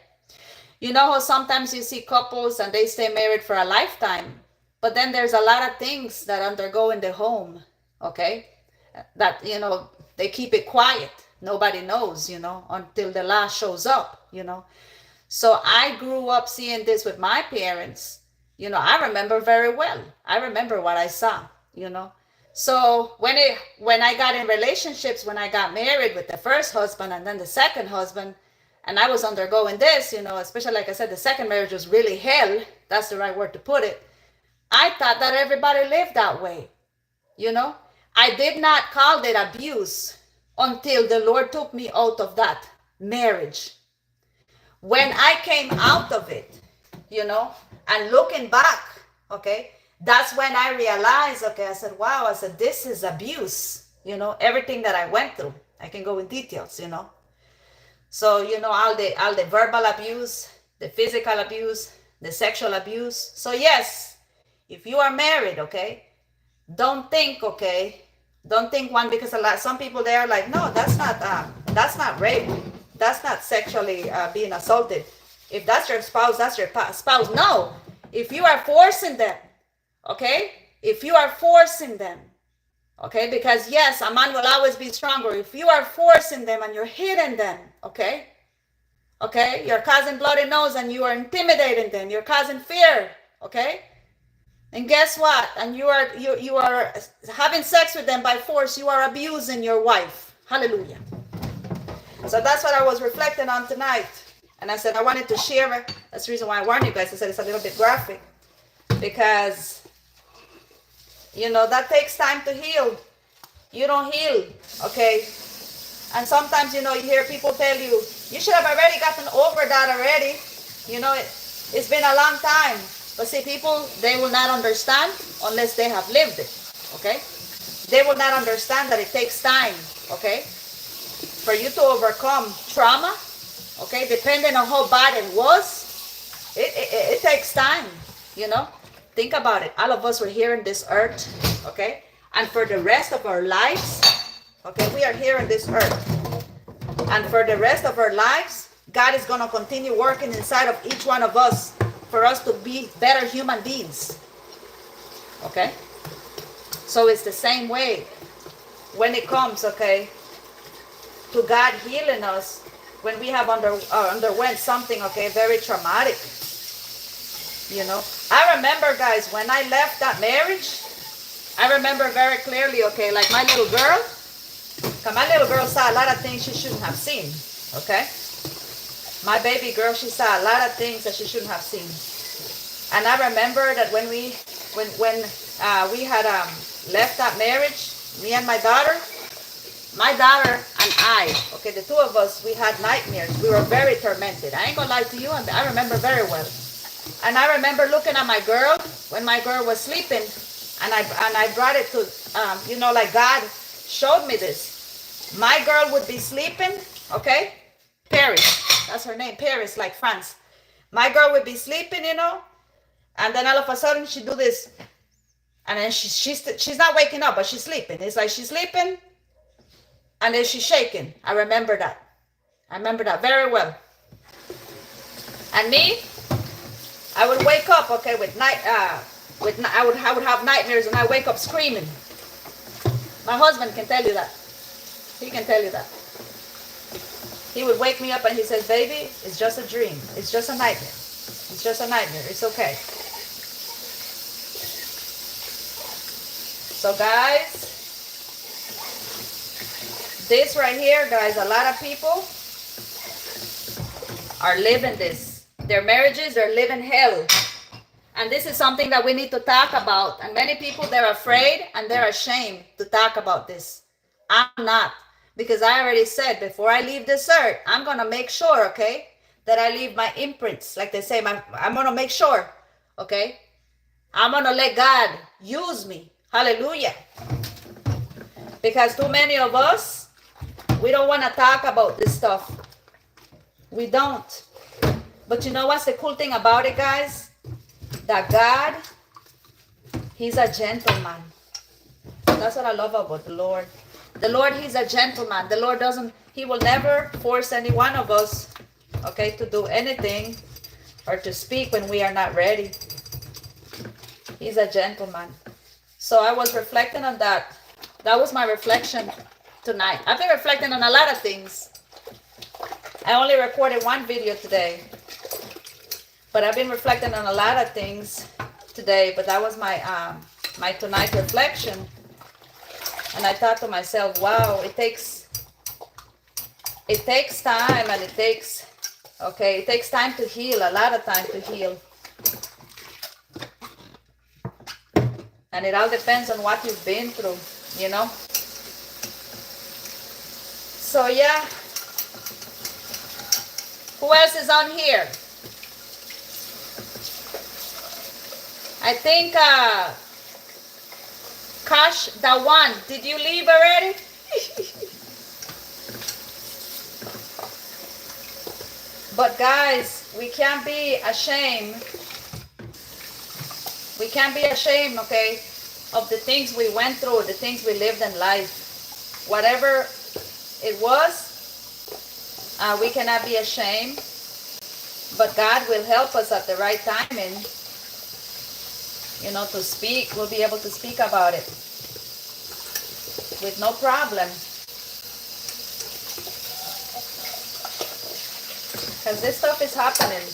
You know how sometimes you see couples and they stay married for a lifetime, but then there's a lot of things that undergo in the home, okay? That, they keep it quiet. Nobody knows, until the law shows up, So I grew up seeing this with my parents. I remember very well. I remember what I saw, So when I got in relationships, when I got married with the first husband and then the second husband, and I was undergoing this, especially like I said, the second marriage was really hell. That's the right word to put it. I thought that everybody lived that way, I did not call it abuse until the Lord took me out of that marriage. When I came out of it, and looking back, okay, that's when I realized, okay, I said, wow, I said, this is abuse, everything that I went through. I can go in details, So, all the verbal abuse, the physical abuse, the sexual abuse. So yes, if you are married, okay, don't think one, because some people, they are like, no, that's not rape. That's not sexually being assaulted. If that's your spouse, that's your spouse. No, if you are forcing them, okay, okay, because yes, a man will always be stronger. If you are forcing them and you're hitting them, okay, you're causing bloody nose and you are intimidating them, you're causing fear, okay. And guess what? And you are having sex with them by force. You are abusing your wife. Hallelujah. So that's what I was reflecting on tonight. And I said I wanted to share it. That's the reason why I warned you guys. I said it's a little bit graphic. Because, that takes time to heal. You don't heal, okay? And sometimes, you hear people tell you, you should have already gotten over that already. It's been a long time. But see, people, they will not understand unless they have lived it, okay? They will not understand that it takes time, okay? For you to overcome trauma, okay, depending on how bad it was, it takes time, Think about it. All of us were here on this earth, okay? And for the rest of our lives, okay, we are here on this earth. And for the rest of our lives, God is going to continue working inside of each one of us for us to be better human beings. Okay? So it's the same way when it comes, okay, to God healing us when we have underwent something, okay, very traumatic. I remember, guys, when I left that marriage, I remember very clearly, okay, like my little girl, because my little girl saw a lot of things she shouldn't have seen, okay? My baby girl, she saw a lot of things that she shouldn't have seen. And I remember that when we had left that marriage, me and my daughter, My daughter and I, okay, the two of us, we had nightmares. We were very tormented. I ain't gonna lie to you, and I remember very well. And I remember looking at my girl when my girl was sleeping, and I brought it to, like God showed me this. My girl would be sleeping, okay? Paris, that's her name, Paris, like France. My girl would be sleeping, and then all of a sudden she'd do this, and then she's not waking up, but she's sleeping. It's like she's sleeping, and then she's shaking. I remember that. I remember that very well. And me, I would wake up, okay, I would have nightmares, and I wake up screaming. My husband can tell you that. He can tell you that. He would wake me up and he says, "Baby, it's just a dream. It's just a nightmare. It's just a nightmare. It's okay." So guys, this right here, guys, a lot of people are living this. Their marriages, they're living hell. And this is something that we need to talk about. And many people, they're afraid and they're ashamed to talk about this. I'm not. Because I already said, before I leave this earth, I'm going to make sure, okay, that I leave my imprints. Like they say, I'm going to make sure, okay? I'm going to let God use me. Hallelujah. Because too many of us, we don't want to talk about this stuff. We don't. But you know what's the cool thing about it, guys? That God, He's a gentleman. That's what I love about the Lord. The Lord, He's a gentleman. The Lord He will never force any one of us, okay, to do anything or to speak when we are not ready. He's a gentleman. So I was reflecting on that. That was my reflection tonight. I've been reflecting on a lot of things. I only recorded one video today. But I've been reflecting on a lot of things today. But that was my my tonight reflection. And I thought to myself, wow, it takes time, and it takes time to heal, a lot of time to heal. And it all depends on what you've been through, So yeah. Who else is on here? I think Kash, that one. Did you leave already? But guys, we can't be ashamed. We can't be ashamed, okay, of the things we went through, the things we lived in life. Whatever it was, we cannot be ashamed. But God will help us at the right timing, to speak. We'll be able to speak about it with no problem. Because this stuff is happening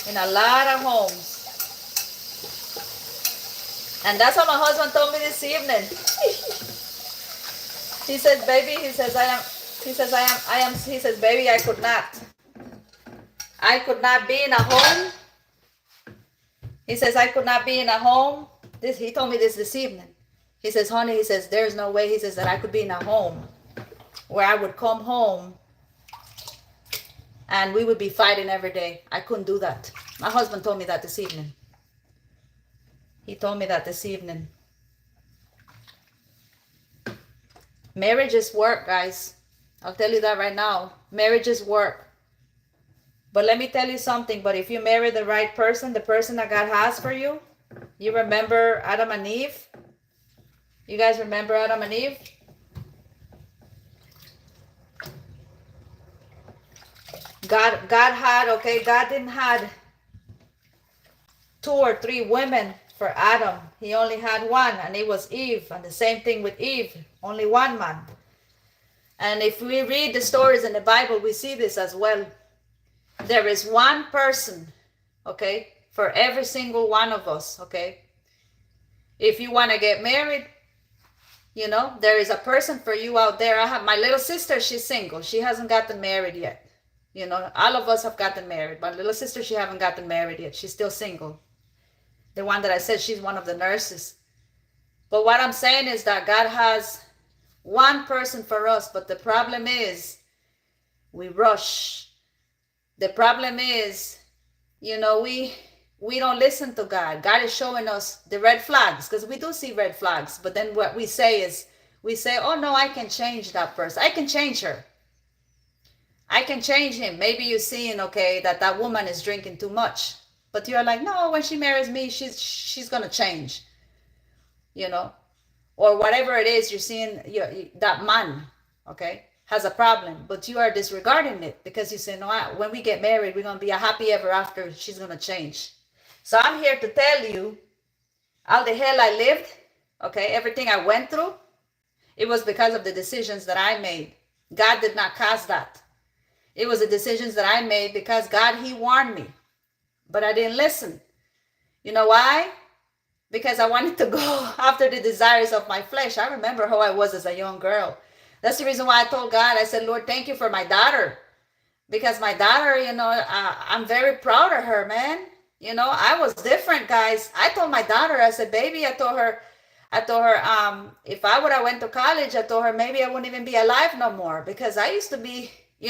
in a lot of homes. And that's what my husband told me this evening. He says, "Baby," he says, he says, "Baby, I could not be in a home." He says, "I could not be in a home." He told me this evening. He says, "Honey," he says, "there's no way," he says, "that I could be in a home where I would come home and we would be fighting every day. I couldn't do that." My husband told me that this evening. He told me that this evening. Marriage is work, guys. I'll tell you that right now. Marriage is work. But let me tell you something. But if you marry the right person, the person that God has for you, you remember Adam and Eve? You guys remember Adam and Eve? God didn't have 2 or 3 women for Adam. He only had one, and it was Eve. And the same thing with Eve, only one man. And if we read the stories in the Bible, we see this as well. There is one person, okay, for every single one of us, okay? If you want to get married, there is a person for you out there. I have my little sister, she's single. She hasn't gotten married yet. All of us have gotten married. My little sister, she haven't gotten married yet. She's still single. The one that I said, she's one of the nurses. But what I'm saying is that God has one person for us. But the problem is we rush. The problem is, we don't listen to God. God is showing us the red flags, because we do see red flags. But then what we say is, oh no, I can change that person. I can change her. I can change him. Maybe you're seeing, okay, that woman is drinking too much. But you're like, no, when she marries me, she's going to change, or whatever it is you're seeing, that man, okay, has a problem, but you are disregarding it because you say, no, when we get married, we're going to be a happy ever after. She's going to change. So I'm here to tell you, all the hell I lived, okay, everything I went through, it was because of the decisions that I made. God did not cause that. It was the decisions that I made because God, he warned me, but I didn't listen. You know why? Because I wanted to go after the desires of my flesh. I remember how I was as a young girl. That's the reason why I told God, I said, Lord, thank you for my daughter. Because my daughter, I'm very proud of her, man. I was different, guys. I told my daughter, I said, baby, I told her, if I would have went to college, I told her maybe I wouldn't even be alive no more. Because I used to be, me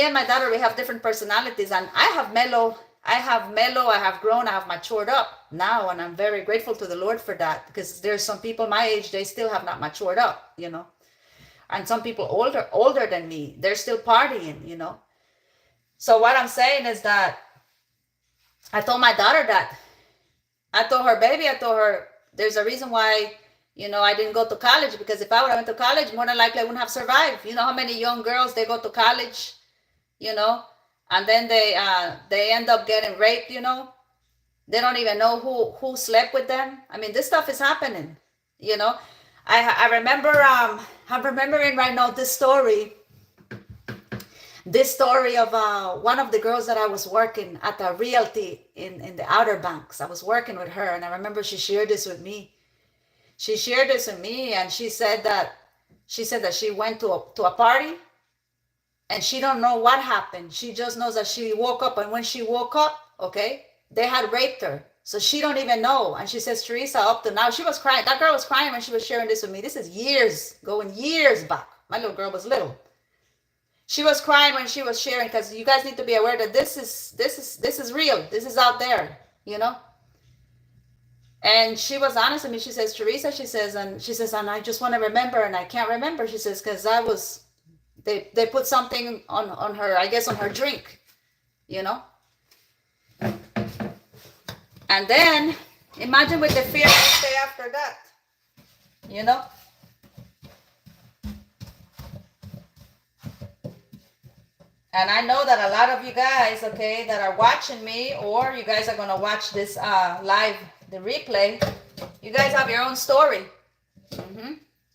and my daughter, we have different personalities, and I have grown, I have matured up now, and I'm very grateful to the Lord for that, because there's some people my age, they still have not matured up, and some people older than me, they're still partying, So what I'm saying is that I told my daughter that. I told her, baby, there's a reason why, I didn't go to college, because if I would have went to college, more than likely I wouldn't have survived. You know how many young girls, they go to college, and then they end up getting raped, They don't even know who slept with them. I mean, this stuff is happening, I remember, I'm remembering right now this story of one of the girls that I was working at a realty in the Outer Banks. I was working with her, and I remember she shared this with me. And she said that she went to a party, and she don't know what happened. She just knows that she woke up, and when she woke up, okay, they had raped her. So she don't even know. And she says, Teresa, up to now, she was crying. That girl was crying when she was sharing this with me. This is going years back. My little girl was little. She was crying when she was sharing, because you guys need to be aware that this is real. This is out there, And she was honest with me. She says, Teresa, and I just want to remember, and I can't remember. She says, because they put something on her, I guess on her drink, And then imagine with the fear next day after that, And I know that a lot of you guys, okay, that are watching me, or you guys are going to watch this live, the replay, you guys have your own story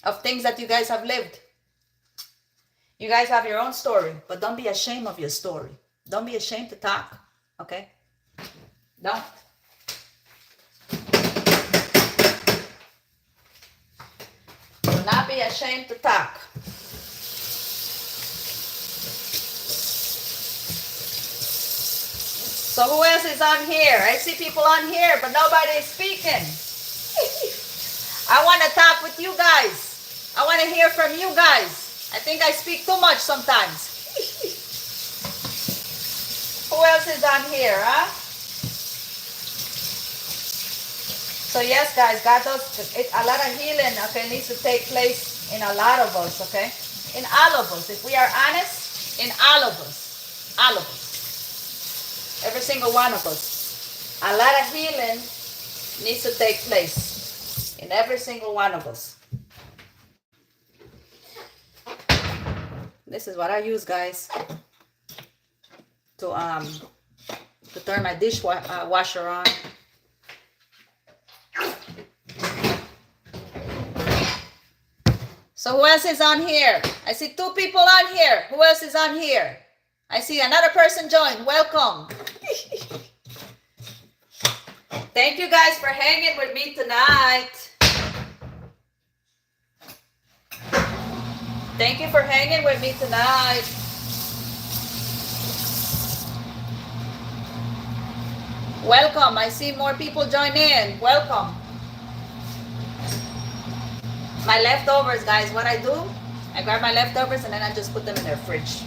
of things that you guys have lived. You guys have your own story, but don't be ashamed of your story. Don't be ashamed to talk, okay? Don't. Do not be ashamed to talk. So who else is on here? I see people on here, but nobody is speaking. I want to talk with you guys. I want to hear from you guys. I think I speak too much sometimes. Who else is on here, huh? So yes, guys, God does a lot of healing, okay, needs to take place in a lot of us, okay? In all of us. If we are honest, in all of us. All of us. Every single one of us. A lot of healing needs to take place in every single one of us. This is what I use, guys, to turn my dishwasher on. So who else is on here? I see 2 people on here. Who else is on here? I see another person join. Welcome. Thank you guys for hanging with me tonight. Thank you for hanging with me tonight. Welcome. I see more people join in. Welcome. My leftovers, guys, what I do, I grab my leftovers and then I just put them in the fridge.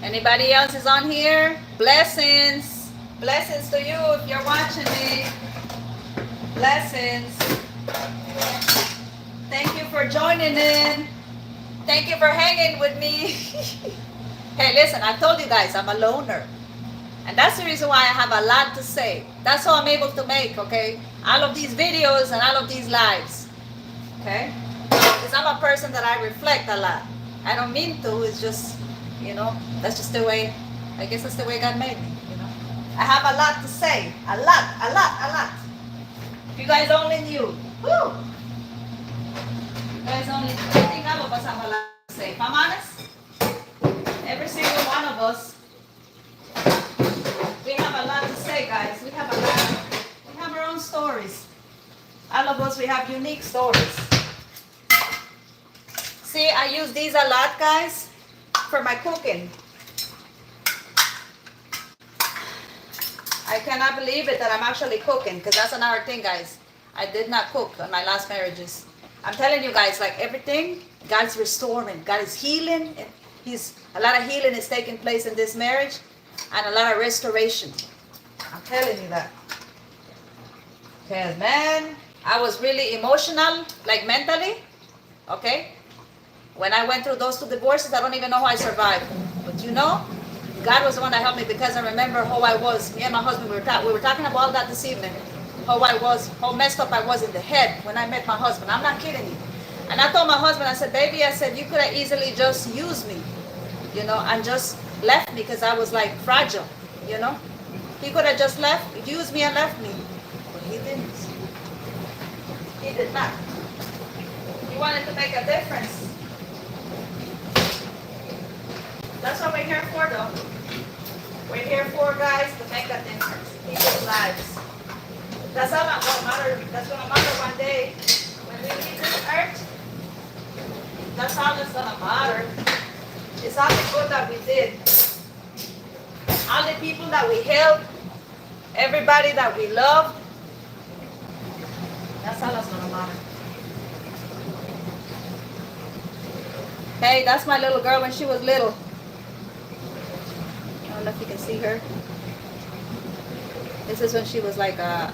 Anybody else is on here? Blessings. Blessings to you if you're watching me. Blessings. Thank you for joining in. Thank you for hanging with me. Hey, listen, I told you guys I'm a loner. And that's the reason why I have a lot to say. That's how I'm able to make, okay? All of these videos and all of these lives. Okay? Because I'm a person that I reflect a lot. I don't mean to, it's just, that's just the way, I guess that's the way God made me. I have a lot to say. A lot. If you guys only knew. Woo! You guys only knew. I think all of us have a lot to say. If I'm honest, every single one of us, we have a lot to say, guys. We have our own stories. All of us, we have unique stories. See, I use these a lot, guys, for my cooking. I cannot believe it that I'm actually cooking, because that's another thing, guys. I did not cook on my last marriages. I'm telling you guys, like everything, God's restoring. God is healing. A lot of healing is taking place in this marriage, and a lot of restoration. I'm telling you that. Because, man, I was really emotional, like mentally, okay? When I went through those 2 divorces, I don't even know how I survived. But God was the one that helped me, because I remember how I was. Me and my husband, we were talking about all that this evening. How messed up I was in the head when I met my husband. I'm not kidding you. And I told my husband, I said, baby, you could have easily just used me, and just left me, because I was like fragile, He could have just used me and left me. But he didn't. He did not. He wanted to make a difference. That's what we're here for, though. We're here for, guys, to make a difference in people's lives. That's all that's gonna matter one day when we leave this earth. That's all that's gonna matter. It's all the good that we did. All the people that we helped, everybody that we loved. That's all that's gonna matter. Hey, that's my little girl when she was little. I don't know if you can see her. This is when she was like a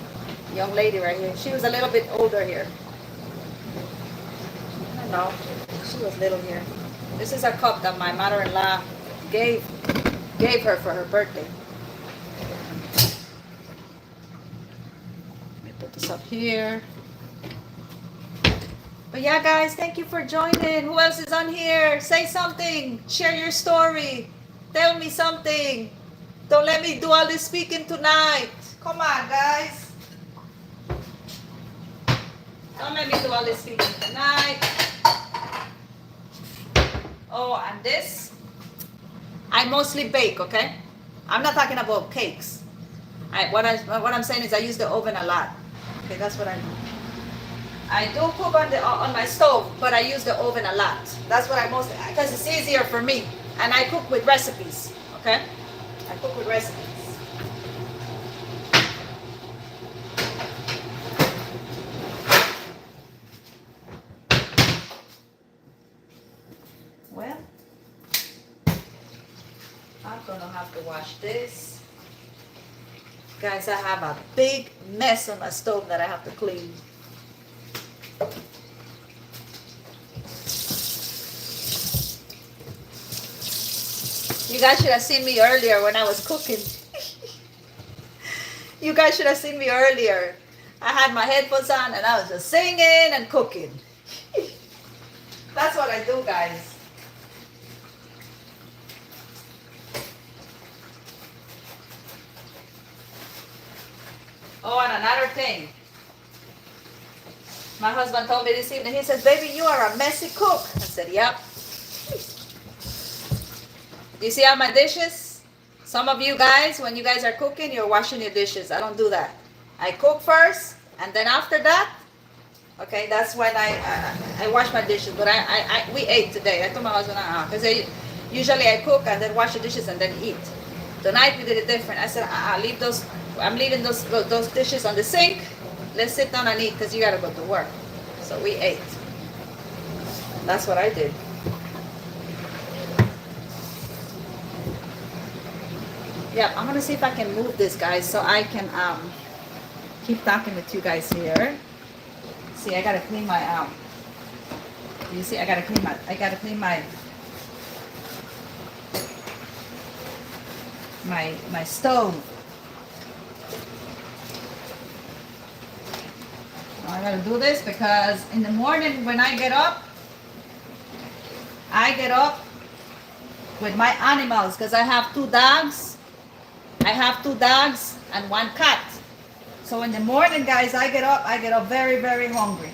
young lady right here. She was a little bit older here. I don't know. She was little here. This is a cup that my mother-in-law gave her for her birthday. Let me put this up here. But yeah, guys, thank you for joining. Who else is on here? Say something. Share your story. Tell me something. Don't let me do all this speaking tonight. Come on, guys. Don't let me do all this speaking tonight. Oh, and this, I mostly bake, okay? I'm not talking about cakes. What I'm saying is I use the oven a lot. Okay, that's what I do. I do cook on my stove, but I use the oven a lot. That's what I mostly, because it's easier for me. And I cook with recipes, okay? I cook with recipes. Well, I'm gonna have to wash this. Guys, I have a big mess on my stove that I have to clean. You guys should have seen me earlier when I was cooking. You guys should have seen me earlier. I had my headphones on and I was just singing and cooking. That's what I do, guys. Oh, and another thing. My husband told me this evening, he says, baby, you are a messy cook. I said, yep. You see how my dishes? Some of you guys, when you guys are cooking, you're washing your dishes. I don't do that. I cook first, and then after that, okay, that's when I wash my dishes. But we ate today. I told my husband, because usually I cook and then wash the dishes and then eat. Tonight we did it different. I said, leave those. I'm leaving those dishes on the sink. Let's sit down and eat because you gotta go to work. So we ate. That's what I did. Yeah, I'm gonna see if I can move this, guys, so I can keep talking with you guys here. See, I gotta clean my you see, I gotta clean my stove. I gotta do this because in the morning when I get up with my animals because I have two dogs. I have two dogs and one cat. So in the morning, guys, I get up very, very hungry.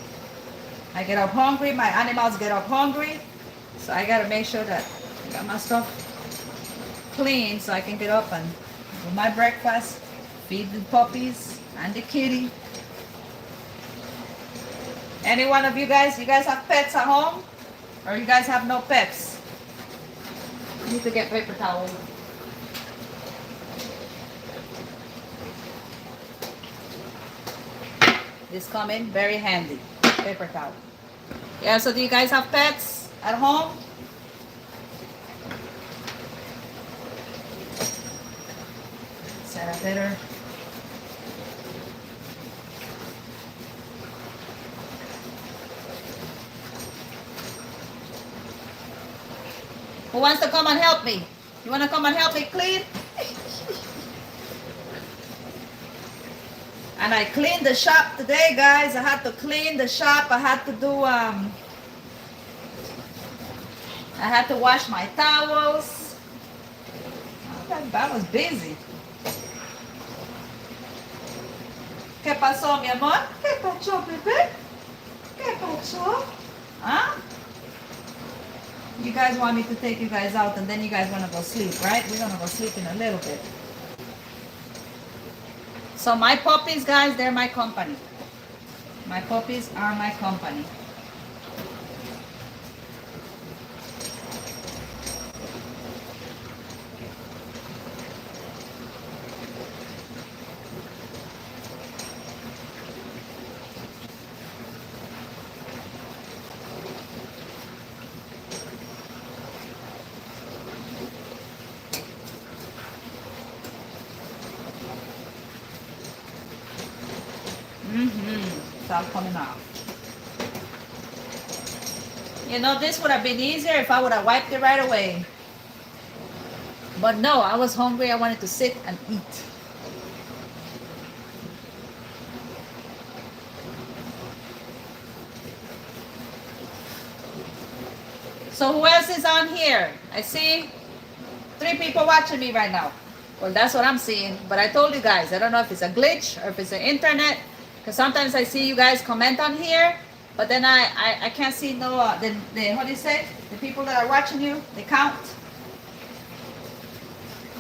I get up hungry, my animals get up hungry. So I gotta make sure that I got my stuff clean so I can get up and do my breakfast, feed the puppies and the kitty. Any one of you guys have pets at home? Or you guys have no pets? I need to get paper towel. This come in very handy. Paper towel. Yeah, so do you guys have pets at home? Set up better. Who wants to come and help me? You want to come and help me clean? And I cleaned the shop today, guys. I had to clean the shop. I had to do, I had to wash my towels. That was busy. ¿Qué pasó, mi amor? ¿Qué pasó, bebé? ¿Qué pasó? Huh? You guys want me to take you guys out and then you guys want to go sleep, right? We're going to go sleep in a little bit. So my puppies, guys, they're my company. My puppies are my company. It's all coming off. You know, this would have been easier if I would have wiped it right away. But no, I was hungry. I wanted to sit and eat. So who else is on here? I see 3 people watching me right now. Well, that's what I'm seeing. But I told you guys, I don't know if it's a glitch or if it's the internet. Because sometimes I see you guys comment on here, but then I can't see no, the what do you say? The people that are watching you, they count.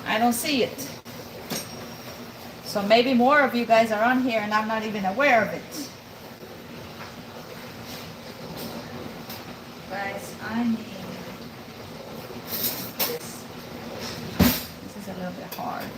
I don't see it. So maybe more of you guys are on here and I'm not even aware of it. Guys, I need this. This is a little bit hard.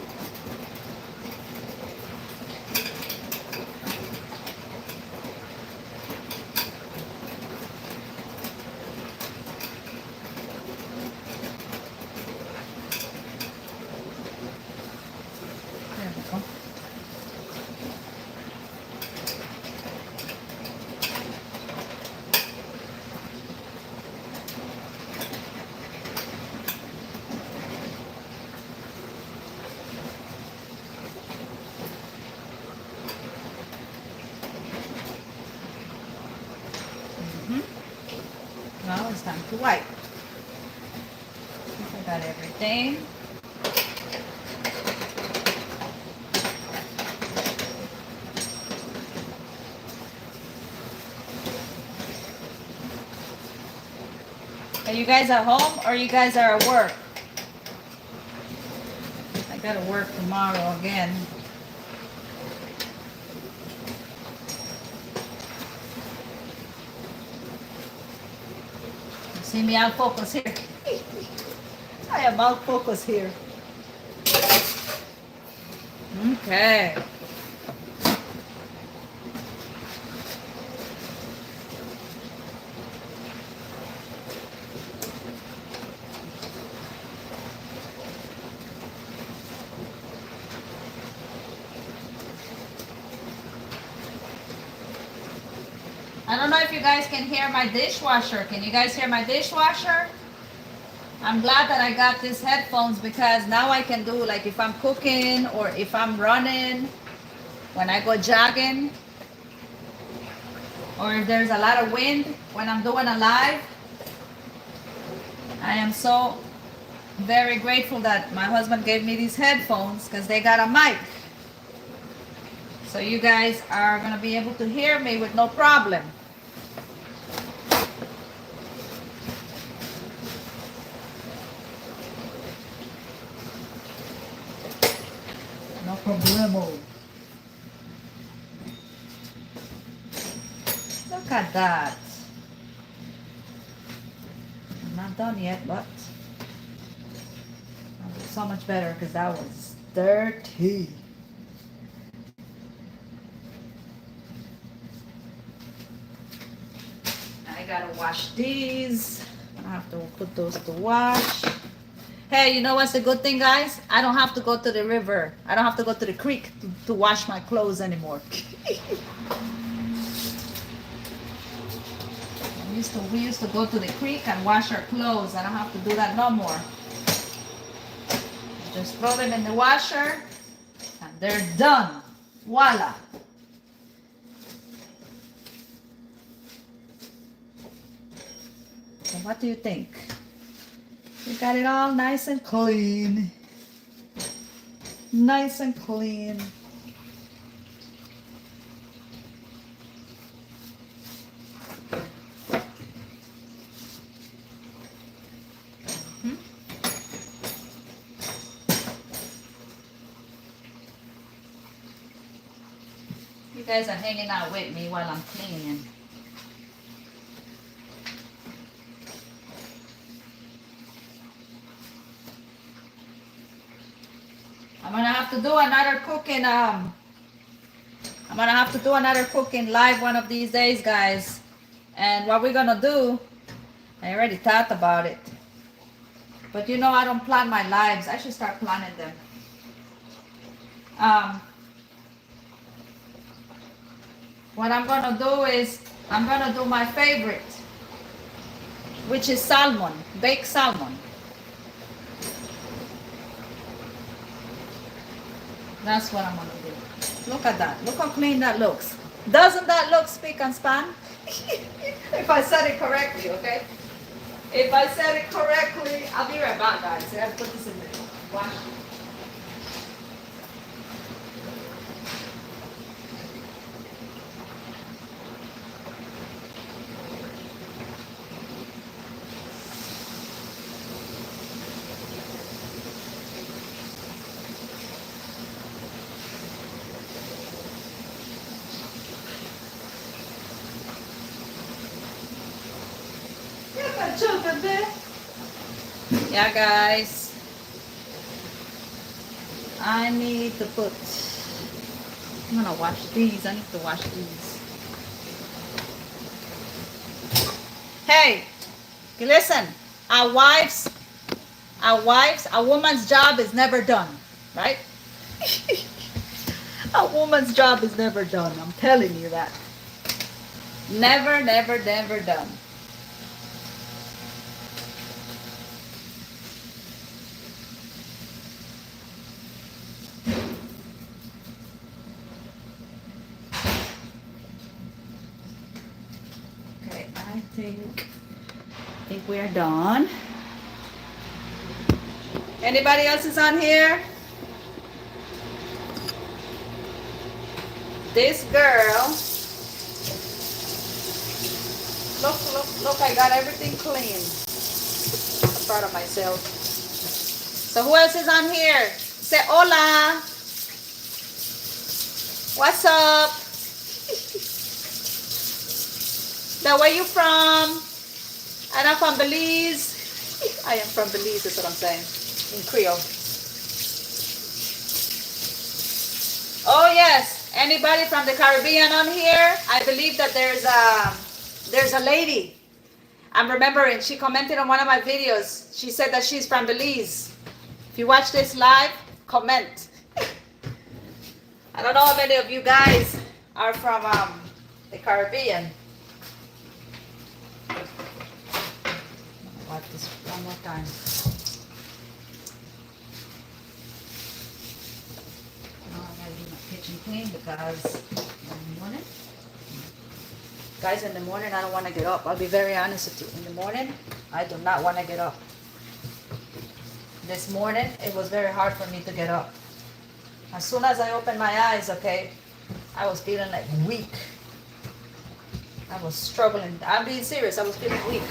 Now it's time to wipe. I got everything. Are you guys at home or you guys are at work? I gotta work tomorrow again. You see me out focus here. I am out focus here. Okay. I don't know if you guys can hear my dishwasher. Can you guys hear my dishwasher? I'm glad that I got these headphones because now I can do, like, if I'm cooking or if I'm running, when I go jogging, or if there's a lot of wind when I'm doing a live. I am so very grateful that my husband gave me these headphones because they got a mic. So you guys are going to be able to hear me with no problem. No problemo. Look at that. I'm not done yet, but so much better because that was dirty. I gotta wash these. I have to put those to wash. Hey, you know what's the good thing, guys? I don't have to go to the river. I don't have to go to the creek to wash my clothes anymore. We used to go to the creek and wash our clothes. I don't have to do that no more. Just throw them in the washer and they're done. Voila. So what do you think? We got it all nice and clean. Nice and clean. You guys are hanging out with me while I'm cleaning. I'm gonna have to do another cooking. I'm gonna have to do another cooking live one of these days, guys. And what we're gonna do, I already thought about it. But you know, I don't plan my lives. I should start planning them. What I'm gonna do is I'm gonna do my favorite, which is salmon, baked salmon. That's what I'm gonna do. Look at that. Look how clean that looks. Doesn't that look spick and span? If I said it correctly, okay? If I said it correctly, I'll be right back, guys. I have to put this in the wash. Yeah, guys, I need to put, I'm gonna wash these. I need to wash these. Hey, listen, a woman's job is never done, right? A woman's job is never done. I'm telling you that. Never, never, never done. I think we are done. Anybody else is on here? This girl, look, I got everything clean. proud of myself. So who else is on here? Say hola. What's up? Now, where you from? And I'm from Belize. I am from Belize, that's what I'm saying. In Creole. Oh yes. Anybody from the Caribbean on here? I believe that there's a lady. I'm remembering, she commented on one of my videos. She said that she's from Belize. If you watch this live, comment. I don't know how many of you guys are from the Caribbean. Wipe this one more time. Now I gotta do my kitchen clean because in the morning, guys, in the morning I don't want to get up. I'll be very honest with you. In the morning, I do not want to get up. This morning, it was very hard for me to get up. As soon as I opened my eyes, okay, I was feeling like weak. I was struggling. I'm being serious. I was feeling weak.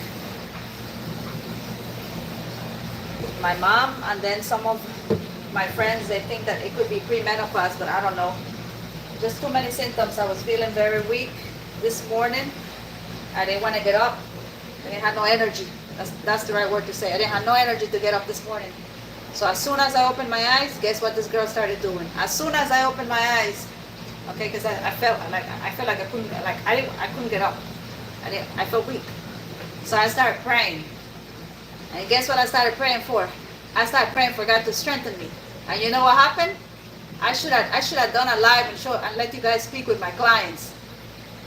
My mom and then some of my friends, they think that it could be premenopause, but I don't know. Just too many symptoms. I was feeling very weak this morning. I didn't want to get up. I didn't have no energy. That's the right word to say. I didn't have no energy to get up this morning. So as soon as I opened my eyes, guess what this girl started doing? As soon as I opened my eyes, okay, because I felt like I couldn't, like I couldn't get up. I felt weak. So I started praying. And guess what I started praying for? I started praying for God to strengthen me. And you know what happened? I should have done a live and let you guys speak with my clients.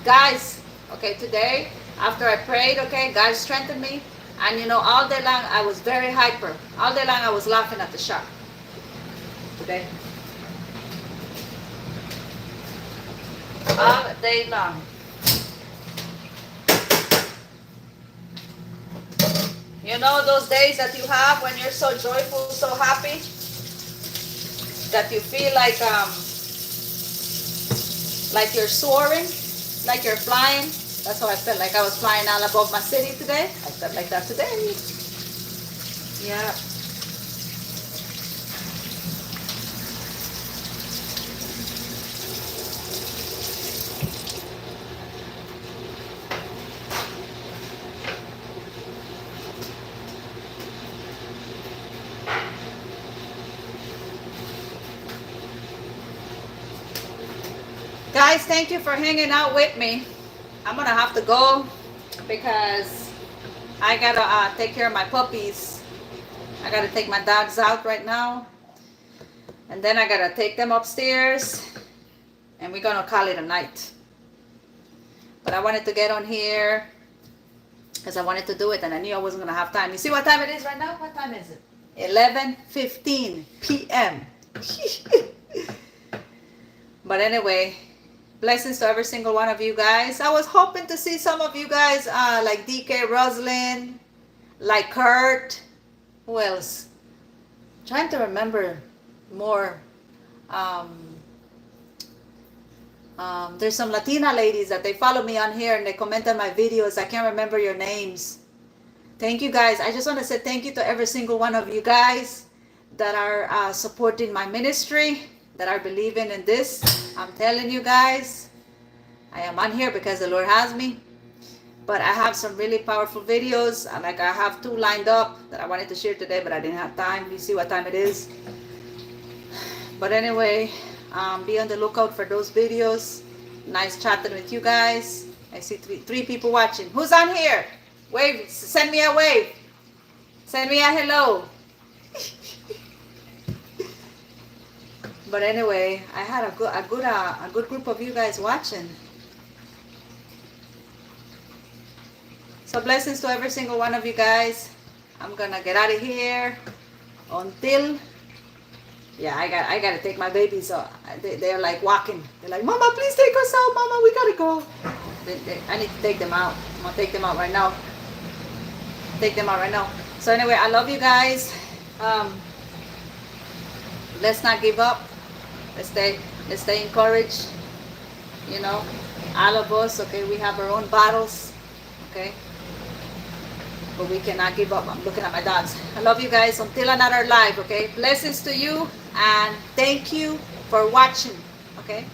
Guys, okay, today after I prayed, okay, God strengthened me. And you know, all day long I was very hyper. All day long I was laughing at the shop. Today. All day long. You know those days that you have when you're so joyful, so happy, that you feel like you're soaring, like you're flying. That's how I felt, like I was flying all above my city today. I felt like that today. Yeah. Guys, thank you for hanging out with me. I'm gonna have to go because I gotta take care of my puppies. I gotta take my dogs out right now, and then I gotta take them upstairs, and we're gonna call it a night. But I wanted to get on here because I wanted to do it, and I knew I wasn't gonna have time. You see what time it is right now? What time is it? 11:15 p.m. But anyway, blessings to every single one of you guys. I was hoping to see some of you guys like DK Roslyn, like Kurt. Who else? Trying to remember more. There's some Latina ladies that they follow me on here and they comment on my videos. I can't remember your names. Thank you guys. I just want to say thank you to every single one of you guys that are supporting my ministry, that are believing in this. I'm telling you guys, I am on here because the Lord has me. But I have some really powerful videos. Like I have 2 lined up that I wanted to share today, but I didn't have time. You see what time it is. But anyway, be on the lookout for those videos. Nice chatting with you guys. I see three people watching. Who's on here? Wave. Send me a wave. Send me a hello. But anyway, I had a good group of you guys watching. So blessings to every single one of you guys. I'm gonna get out of here until, yeah, I gotta take my babies. So they're like walking. They're like, Mama, please take us out. Mama, we gotta go. I need to take them out. I'm gonna take them out right now. Take them out right now. So anyway, I love you guys. Let's not give up. Let's stay encouraged. You know, all of us, okay, we have our own battles, okay? but we cannot give up. I'm looking at my dogs. I love you guys. Until another live, okay? Blessings to you, and thank you for watching, okay?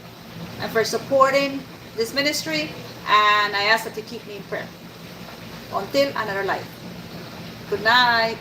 And for supporting this ministry, and I ask that you keep me in prayer. Until another live. Good night.